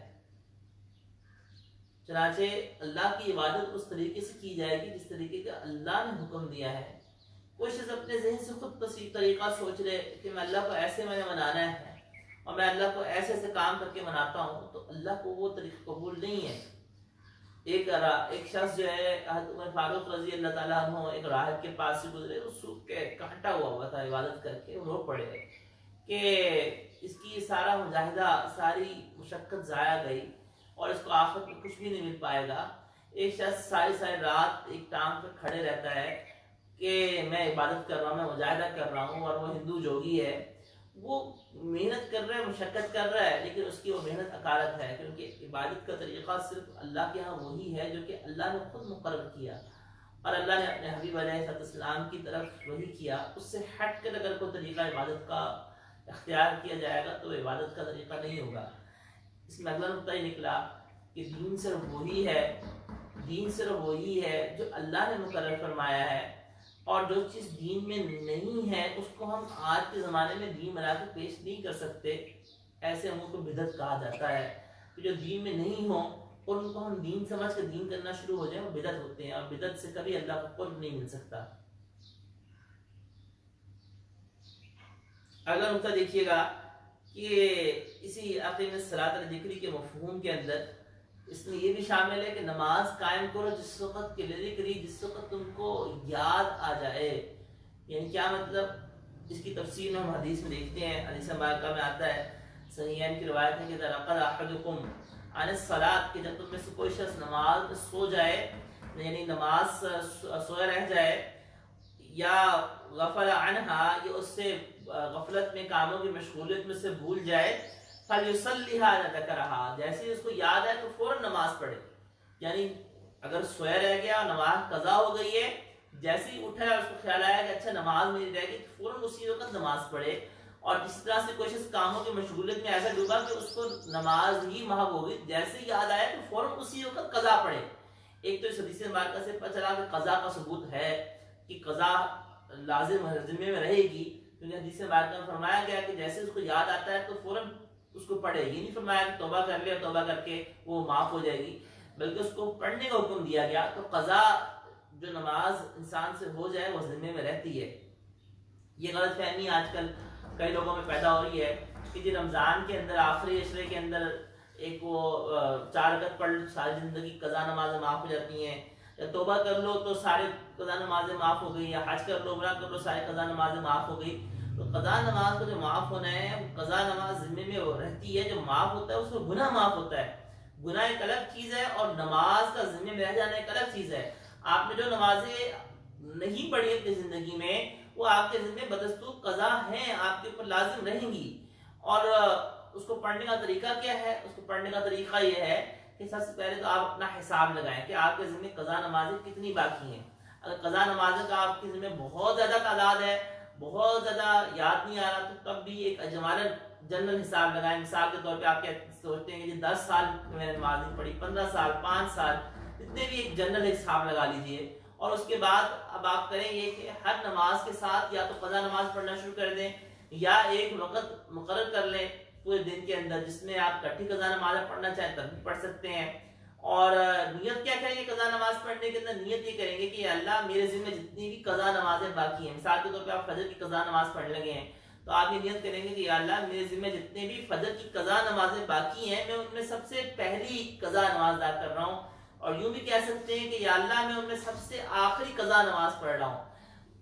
چنانچہ اللہ کی عبادت اس طریقے سے کی جائے گی جس طریقے کا اللہ نے حکم دیا ہے۔ کوئی شخص اپنے ذہن سے خود طریقہ سوچ لے کہ میں اللہ کو ایسے میں نے منانا ہے اور میں اللہ کو ایسے ایسے کام کر کے مناتا ہوں، تو اللہ کو وہ طریقہ قبول نہیں ہے۔ ایک شخص جو ہے حضرت عمر فاروق رضی اللہ تعالیٰ عنہ ایک راہب کے پاس سے گزرے، وہ سوکھ کے کانٹا ہوا تھا عبادت کر کے، رو پڑے کہ اس کی سارا مجاہدہ، ساری مشقت ضائع گئی اور اس کو آخرت میں کچھ بھی نہیں مل پائے گا۔ ایک شخص ساری رات ایک ٹانگ پہ کھڑے رہتا ہے کہ میں عبادت کر رہا ہوں، میں مجاہدہ کر رہا ہوں، اور وہ ہندو جوگی ہے، وہ محنت کر رہا ہے، مشقت کر رہا ہے، لیکن اس کی وہ محنت اکارت ہے، کیونکہ عبادت کا طریقہ صرف اللہ کے ہاں وہی ہے جو کہ اللہ نے خود مقرر کیا، اور اللہ نے اپنے حبیب علیہ السلام کی طرف وہی کیا۔ اس سے ہٹ کر اگر کوئی طریقہ عبادت کا اختیار کیا جائے گا تو عبادت کا طریقہ نہیں ہوگا۔ اس میں اگلا نقطہ یہ نکلا کہ دین صرف وہی ہے، دین صرف وہی ہے جو اللہ نے مقرر فرمایا ہے، اور جو چیز دین میں نہیں ہے اس کو ہم آج کے زمانے میں دین بنا کے پیش نہیں کر سکتے۔ ایسے ہم کو بدعت کہا جاتا ہے کہ جو دین میں نہیں ہو اور ان کو ہم دین سمجھ کے دین کرنا شروع ہو جائیں، وہ بدعت ہوتے ہیں، اور بدعت سے کبھی اللہ کو قرب نہیں مل سکتا۔ اگلا نقطہ دیکھیے گا کہ اسی اقیم الصلاۃ لذکری کے مفہوم کے اندر اس میں یہ بھی شامل ہے کہ نماز قائم کرو جس وقت کے لذکری، جس وقت تم کو یاد آ جائے۔ یعنی کیا مطلب؟ اس کی تفسیر میں ہم حدیث میں دیکھتے ہیں، حدیث مبارکہ میں آتا ہے، صحیحین کی روایت ہے کہ اذا رقد احدکم عن الصلاۃ، کہ جب تم میں سے کوئی شخص نماز میں سو جائے، یعنی نماز سویا رہ جائے، یا غفل عنہا، یا اس سے غفلت میں کاموں کی مشغولیت میں سے بھول جائے، فَلْيُصَلِّهَا إِذَا ذَكَرَهَا، جیسے ہی اس کو یاد ہے تو فوراً نماز پڑھے۔ یعنی اگر سویا رہ گیا اور نماز قضا ہو گئی ہے، جیسے ہی اٹھا ہے اس کو خیال آیا کہ اچھا نماز میری رہ گئی، تو فوراً اسی وقت نماز پڑھے۔ اور جس طرح سے کوئی شخص کاموں کی مشغولیت میں ایسا ڈوبا کہ اس کو نماز ہی محو ہو گئی، جیسے ہی یاد آیا تو فوراً اسی وقت قضا پڑھے۔ ایک تو اس حدیث مبارکہ سے پتہ چلا کہ قضا کا ثبوت ہے، کہ قضا لازم ذمے میں رہے گی، کیونکہ حدیث مبارکہ میں فرمایا گیا کہ جیسے اس کو یاد آتا ہے تو فوراً اس کو پڑھے۔ یہ نہیں فرمایا کہ توبہ کر لے، توبہ کر کے وہ معاف ہو جائے گی، بلکہ اس کو پڑھنے کا حکم دیا گیا۔ تو قضا جو نماز انسان سے ہو جائے وہ ذمے میں رہتی ہے۔ یہ غلط فہمی آج کل کئی لوگوں میں پیدا ہو رہی ہے کہ جی رمضان کے اندر آخری عشرے کے اندر ایک وہ 4 رکعت پڑھ ساری زندگی قضا نمازیں معاف ہو جاتی ہیں، یا توبہ کر لو تو سارے قضا نمازیں معاف ہو گئی، یا حج کر لو عمرہ کر لو سارے قضا نمازیں معاف ہو گئی. تو قضا نماز کا جو معاف ہونا ہے، قضا نماز ذمے میں وہ رہتی ہے، جو معاف ہوتا ہے اس میں گناہ معاف ہوتا ہے. گناہ ایک الگ چیز ہے اور نماز کا ذمے میں رہ جانا ایک الگ چیز ہے. آپ نے جو نمازیں نہیں پڑھی اپنی زندگی میں وہ آپ کے ذمے بدستور قضا ہیں، آپ کے اوپر لازم رہیں گی. اور اس کو پڑھنے کا طریقہ کیا ہے؟ اس کو پڑھنے کا طریقہ یہ ہے کہ سب سے پہلے تو آپ اپنا حساب لگائیں کہ آپ کے ذمے قضا نمازیں کتنی باقی ہیں. اگر قضا نمازیں کا آپ کے ذمے بہت زیادہ تعداد ہے، بہت زیادہ یاد نہیں آ رہا، تو تب بھی ایک اجمالاً جنرل حساب لگائیں. مثال کے طور پہ آپ کیا سوچتے ہیں کہ 10 سال میں نے نماز نہیں پڑھی، 15 سال، 5 سال، اتنے بھی ایک جنرل حساب لگا لیجئے. اور اس کے بعد اب آپ کریں یہ کہ ہر نماز کے ساتھ یا تو قضا نماز پڑھنا شروع کر دیں، یا ایک وقت مقرر کر لیں پورے دن کے اندر جس میں آپ کٹھی قضا نماز پڑھنا چاہیں تب بھی پڑھ سکتے ہیں. اور نیت کیا کریں گے قضا نماز پڑھنے کے اندر؟ نیت یہ کریں گے کہ اللہ میرے ذمہ جتنی بھی قضا نمازیں باقی ہیں، مثال کے طور پہ آپ فجر کی قضا نماز پڑھ لگے ہیں تو آپ یہ نیت کریں گے کہ یا اللہ میرے ذمہ جتنے بھی فجر کی قضا نمازیں باقی ہیں میں ان میں سب سے پہلی قضا نماز ادا کر رہا ہوں. اور یوں بھی کہہ سکتے ہیں کہ یا اللہ میں ان میں سب سے آخری قضا نماز پڑھ رہا ہوں.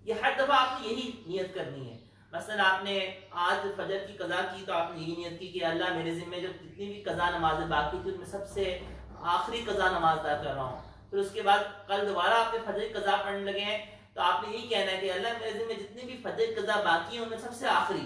یہ ہر دفعہ آپ نے یہی نیت کرنی ہے. مثلا آپ نے آج فجر کی قضا کی تو آپ نے یہی نیت کی کہ اللہ میرے ذمہ جو جتنی بھی قضا نمازیں باقی تھی ان میں سب سے آخری قضا نماز ادا کر رہا ہوں. پھر اس کے بعد کل دوبارہ آپ نے فجر کی قضا پڑھنے لگے ہیں تو آپ نے یہی کہنا ہے کہ اللہ میرے ذمہ جتنی بھی فجر کی قضا باقی ہیں ان میں سب سے آخری.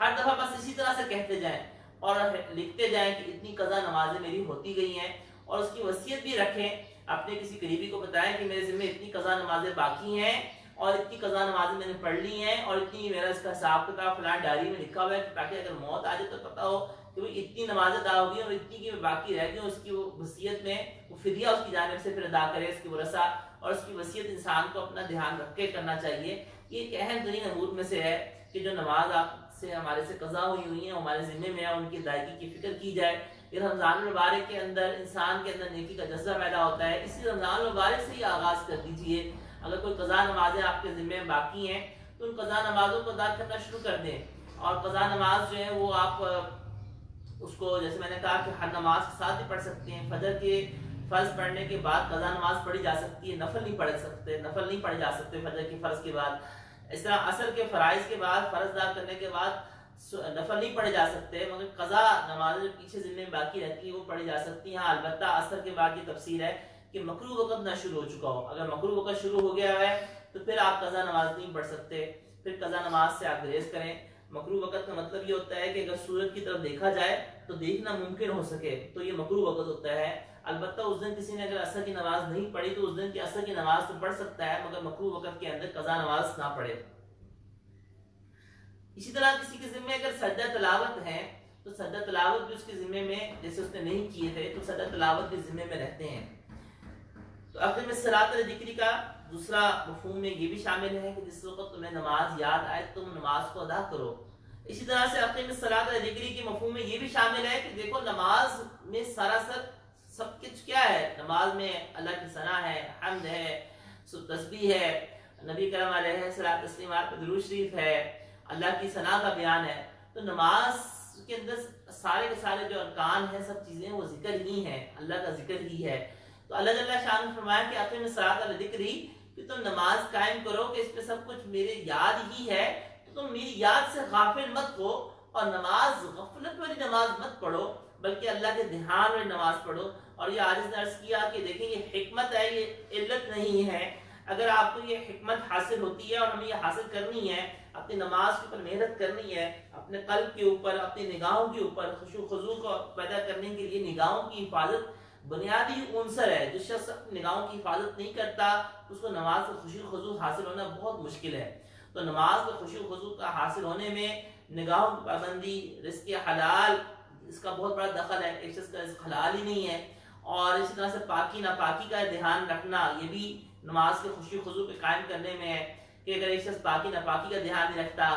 ہر دفعہ بس اسی طرح سے کہتے جائیں اور لکھتے جائیں کہ اتنی قضا نمازیں میری ہوتی گئی ہیں. اور اس کی وصیت بھی رکھیں، اپنے کسی قریبی کو بتائیں کہ میرے ذمہ اتنی قضا نمازیں باقی ہیں اور اتنی قضا نمازیں میں نے پڑھ لی ہیں اور اتنی میرا اس کا حساب کتاب فلان ڈائری میں لکھا ہوا ہے تاکہ اگر موت آ جائے تو پتہ ہو کہ وہ اتنی نمازیں ادا ہوگی اور اتنی کی باقی رہ گئی. اس کی وہ وصیت میں وہ فدیہ اس کی جانب سے پھر ادا کرے اس کی ورثہ. اور اس کی وصیت انسان کو اپنا دھیان رکھ کے کرنا چاہیے. یہ ایک اہم ترین امور میں سے ہے کہ جو نماز آپ سے ہمارے سے قضا ہوئی ہیں ہمارے ذمے میں ہے ان کی ادائیگی کی فکر کی جائے. یہ رمضان المبارک کے اندر انسان کے اندر نیکی کا جذبہ پیدا ہوتا ہے. اسی رمضان المبارک سے ہی آغاز کر دیجئے. اگر کوئی قضا نمازیں آپ کے ذمے میں باقی ہیں تو ان قضا نمازوں کو ادا کرنا شروع کر دیں. اور قضا نماز جو ہے وہ آپ اس کو جیسے میں نے کہا کہ ہر نماز کے ساتھ بھی پڑھ سکتے ہیں. فجر کے فرض پڑھنے کے بعد قضا نماز پڑھی جا سکتی ہے، نفل نہیں پڑھے جا سکتے فجر کے فرض کے بعد. اس طرح عصر کے فرائض کے بعد فرض ادا کرنے کے بعد نفل نہیں پڑھے جا سکتے، مگر قضا نماز جو پیچھے ذمے میں باقی رہتی ہے وہ پڑھی جا سکتی ہیں. البتہ عصر کے بعد کی تفصیل ہے کہ مکروہ وقت نہ شروع ہو چکا ہو. اگر مکروہ وقت شروع ہو گیا ہے تو پھر آپ قضا نماز نہیں پڑھ سکتے، پھر قضا نماز سے آپ گریز کریں. مکروہ وقت کا مطلب یہ ہوتا ہے کہ اگر سورج کی طرف دیکھا جائے تو دیکھنا ممکن ہو سکے تو یہ مکروہ وقت ہوتا ہے. البتہ اس دن کسی نے اگر عصر کی نماز نہیں پڑھی تو اس دن کی عصر کی نماز تو پڑھ سکتا ہے مگر مکروہ وقت کے اندر قضا نماز نہ پڑھے. اسی طرح کسی کے ذمے اگر سجدہ تلاوت ہے تو سجدہ تلاوت بھی اس کے ذمے میں جیسے اس نے نہیں کیے تھے تو سجدہ تلاوت بھی ذمے میں رہتے ہیں. تو اخر میں صلاۃ ذکری کا دوسرا مفہوم میں یہ بھی شامل ہے کہ جس وقت تمہیں نماز یاد آئے تم نماز کو ادا کرو. اسی طرح سے اخر میں صلاۃ ذکری کے مفہوم میں یہ بھی شامل ہے کہ دیکھو نماز میں سراسر سب کچھ کیا ہے. نماز میں اللہ کی ثنا ہے، حمد ہے، تسبیح ہے، نبی کریم علیہ الصلوۃ والتسلیمات پہ درود شریف ہے، اللہ کی ثنا کا بیان ہے. تو نماز کے اندر سارے کے سارے جو ارکان ہیں سب چیزیں وہ ذکر ہی ہیں، اللہ کا ذکر ہی ہے. تو اللہ جل شان نے فرمایا کہ اقیم الصلاۃ ذکری کہ تم نماز قائم کرو کہ اس میں سب کچھ میرے یاد ہی ہے تو تم میری یاد سے غافل مت ہو اور نماز غفلت والی نماز مت پڑھو بلکہ اللہ کے دھیان میں نماز پڑھو. اور یہ عارض نے عرض کیا کہ دیکھیں یہ حکمت ہے، یہ علت نہیں ہے. اگر آپ کو یہ حکمت حاصل ہوتی ہے اور ہمیں یہ حاصل کرنی ہے، اپنی نماز کے اوپر محنت کرنی ہے، اپنے قلب کے اوپر، اپنی نگاہوں کے اوپر خشوع و خضوع کو پیدا کرنے کے لیے نگاہوں کی حفاظت بنیادی عنصر ہے. جس شخص اپنی نگاہوں کی حفاظت نہیں کرتا اس کو نماز کا خشوع و خضوع حاصل ہونا بہت مشکل ہے. تو نماز کا خشوع و خضوع کا حاصل ہونے میں نگاہوں کی پابندی، رزق حلال اس کا بہت بڑا دخل ہے. ایک شخص کا رزق حلال ہی نہیں ہے. اور اسی طرح سے پاکی ناپاکی کا دھیان رکھنا یہ بھی نماز کے خشوع و خضوع پہ قائم کرنے میں ہے کہ اگر ایک شخص پاکی ناپاکی کا دھیان نہیں رکھتا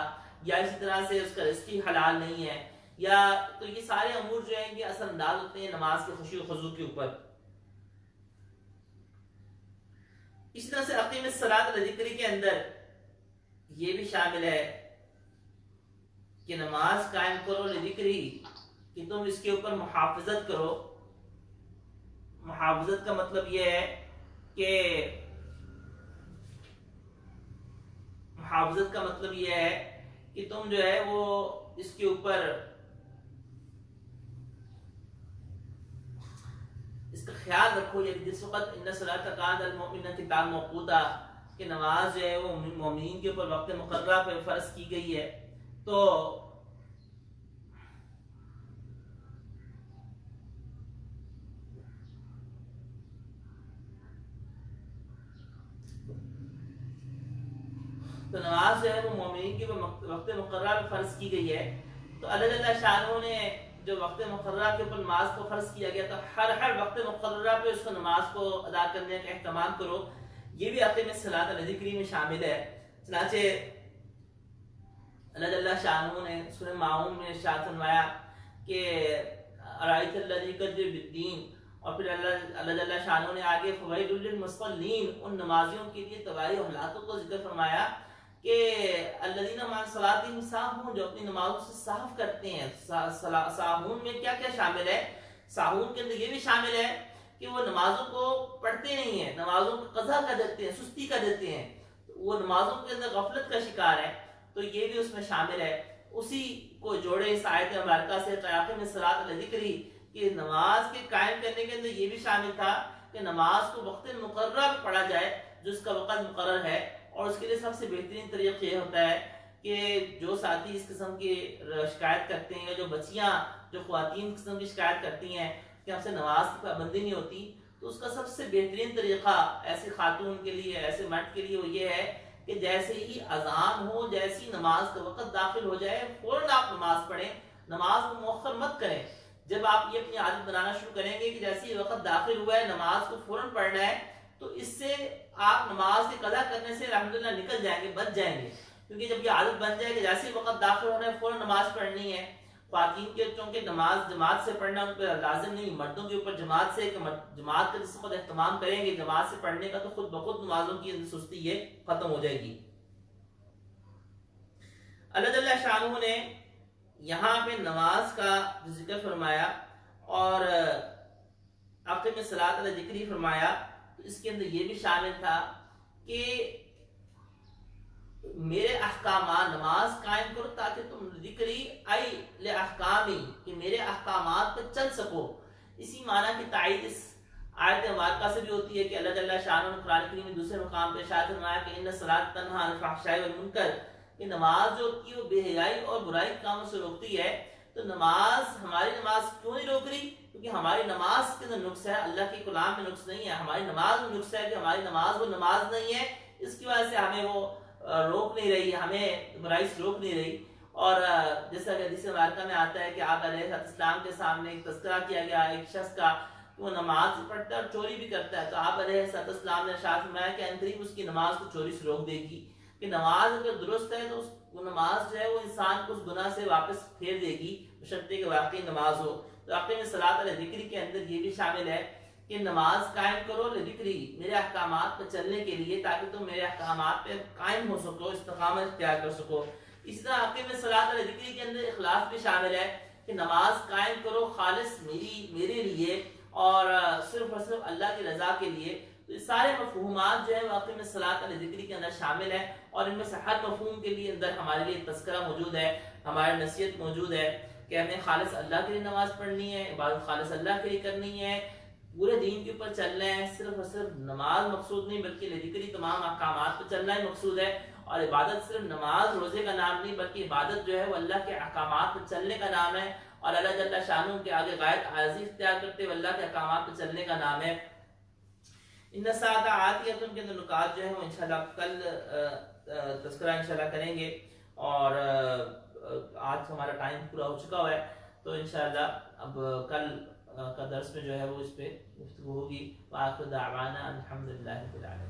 یا اسی طرح سے اس کا رزق حلال نہیں ہے یا تو یہ سارے امور جو ہیں یہ اثر انداز ہوتے ہیں نماز کے خشوع و خضوع کے اوپر. اسی طرح سے اقیم الصلاۃ ذکری کے اندر یہ بھی شامل ہے کہ نماز قائم کرو لذکری کہ تم اس کے اوپر محافظت کرو. محافظت کا مطلب یہ ہے کہ محافظت کا مطلب یہ ہے کہ تم جو ہے وہ اس کے اوپر اس کا خیال رکھو، یعنی جس وقت ان صلاۃ کانت علی المؤمنین کتاب موقوتا کہ نماز جو ہے وہ مومنین کے اوپر وقت مقررہ پہ فرض کی گئی ہے، تو نماز جو ہے وہ مومنین کے اوپر وقت مقررہ پہ فرض کی گئی ہے، تو اللہ جل شانہ نے جو وقت مقررہ کے اوپر نماز کو فرض کیا گیا، تو ہر وقت مقررہ پہ اس کو نماز کو ادا کرنے کا اہتمام کرو۔ یہ بھی اقیم الصلاۃ علی ذکری میں شامل ہے۔ چنانچہ اللہ جل شانہ نے سورہ ماؤن میں ارشاد فرمایا کہ ارائیت الذی یکذب بالدین، اور پھر اللہ جل شانہ نے آگے فویل للمصلین، ان نمازیوں کے لیے تباہی و ہلاکت کو ذکر فرمایا کہ الذین عن صلاتہم ساہون، جو اپنی نمازوں سے سہو کرتے ہیں۔ ساہون میں کیا کیا شامل ہے؟ ساہون کے اندر یہ بھی شامل ہے کہ وہ نمازوں کو پڑھتے نہیں ہیں، نمازوں کو قضا کر دیتے ہیں، سستی کر دیتے ہیں، وہ نمازوں کے اندر غفلت کا شکار ہے، تو یہ بھی اس میں شامل ہے۔ اسی کو جوڑے اس آیت مبارکہ سے قیام الصلاۃ علی ذکری، کہ نماز کے قائم کرنے کے اندر یہ بھی شامل تھا کہ نماز کو وقت مقررہ پہ پڑھا جائے جو اس کا وقت مقرر ہے، اور اس کے لیے سب سے بہترین طریقہ یہ ہوتا ہے کہ جو ساتھی اس قسم کی شکایت کرتے ہیں، یا جو بچیاں جو خواتین اس قسم کی شکایت کرتی ہیں کہ ہم سے نماز کی پابندی نہیں ہوتی، تو اس کا سب سے بہترین طریقہ ایسی خاتون کے لیے، ایسے مرد کے لیے وہ یہ ہے کہ جیسے ہی اذان ہو، جیسی نماز کا وقت داخل ہو جائے، فوراً آپ نماز پڑھیں، نماز کو مؤخر مت کریں۔ جب آپ یہ اپنی عادت بنانا شروع کریں گے کہ جیسے ہی وقت داخل ہوا ہے نماز کو فوراً پڑھنا ہے، تو اس سے آپ نماز کے قضا کرنے سے الحمدللہ نکل جائیں گے، بچ جائیں گے، کیونکہ جب یہ عادت بن جائے کہ جیسے ہی وقت داخل ہونا ہے فوراً نماز پڑھنی ہے۔ خواتین کے چونکہ نماز جماعت سے پڑھنا ان پہ لازم نہیں، مردوں کے اوپر جماعت سے، کہ جماعت کا جس وقت اہتمام کریں گے جماعت سے پڑھنے کا، تو خود بخود نمازوں کی سستی یہ ختم ہو جائے گی۔ اللہ جل شانہ نے یہاں پہ نماز کا ذکر فرمایا اور اقیم الصلاۃ علی ذکری فرمایا، تو اس کے اندر یہ بھی شامل تھا کہ میرے احکامات، نماز قائم کرو تاکہ تم ذکری ای لاحکامی، کہ میرے احکامات پہ چل سکو۔ اسی معنی کی تائید اس آیت مبارکہ سے بھی ہوتی ہے کہ اللہ جل شانہ نے قرآن کریم میں دوسرے مقام پہ ارشاد فرمایا کہ ان الصلاۃ تنہی عن الفحشاء والمنکر، کہ نماز جو ہوتی ہے وہ بے حیائی اور برائی کے کاموں سے روکتی ہے۔ تو نماز، ہماری نماز کیوں نہیں روک رہی؟ کیونکہ ہماری نماز کے اندر نقص ہے، اللہ کے کلام میں نقص نہیں ہے، ہماری نماز میں نقص ہے کہ ہماری نماز وہ نماز نہیں ہے، اس کی وجہ سے ہمیں وہ روک نہیں رہی، ہمیں برائی سے روک نہیں رہی۔ اور جیسا کہ حدیث مبارکہ میں آتا ہے کہ آپ علیہ السلام کے سامنے ایک تذکرہ کیا گیا ایک شخص کا کہ وہ نماز پڑھتا ہے اور چوری بھی کرتا ہے، تو آپ علیہ السلام نے ارشاد فرمایا کہ قریب اس کی نماز کو چوری سے روک دے گی، کہ نماز اگر درست ہے تو وہ نماز جو ہے وہ انسان کو اس گناہ سے واپس پھیر دے گی، بشرطے کہ واقعی نماز ہو۔ تو اقیم الصلاۃ علی ذکری کے اندر یہ بھی شامل ہے کہ نماز قائم کرو لذکری، میرے احکامات پہ چلنے کے لیے، تاکہ تم میرے احکامات پہ قائم ہو سکو، استقامت اختیار کر سکو۔ اسی طرح اقیم الصلاۃ علی ذکری کے اندر اخلاص بھی شامل ہے کہ نماز قائم کرو خالص میرے لیے اور صرف اور صرف اللہ کی رضا کے لیے۔ تو یہ سارے مفہومات جو ہے وہ اقیم الصلاۃ علی ذکری کے اندر شامل ہے، اور ان میں سے ہر مفہوم کے لیے اندر ہمارے لیے تذکرہ موجود ہے، ہماری نصیحت موجود ہے کہ ہمیں خالص اللہ کے لیے نماز پڑھنی ہے، عبادت خالص اللہ کے لیے کرنی ہے، پورے دین کے اوپر چلنا ہے، صرف اور صرف نماز مقصود نہیں بلکہ ذکری تمام احکامات پہ چلنا ہی مقصود ہے۔ اور عبادت صرف نماز روزے کا نام نہیں بلکہ عبادت جو ہے وہ اللہ کے احکامات پہ چلنے کا نام ہے، اور اللہ جل شانہ کے آگے غائب عاجزی اختیار کرتے ہوئے اللہ کے احکامات پہ چلنے کا نام ہے۔ ان الساعۃ آتیۃ کے اندر نکات جو ہے وہ انشاءاللہ کل تذکرہ انشاءاللہ کریں گے، اور آج ہمارا ٹائم پورا ہو چکا ہوا ہے، تو انشاءاللہ اب کل کا درس میں جو ہے وہ اس پہ گفتگو ہوگی۔ وآخر دعوانا الحمدللہ رب العالمین۔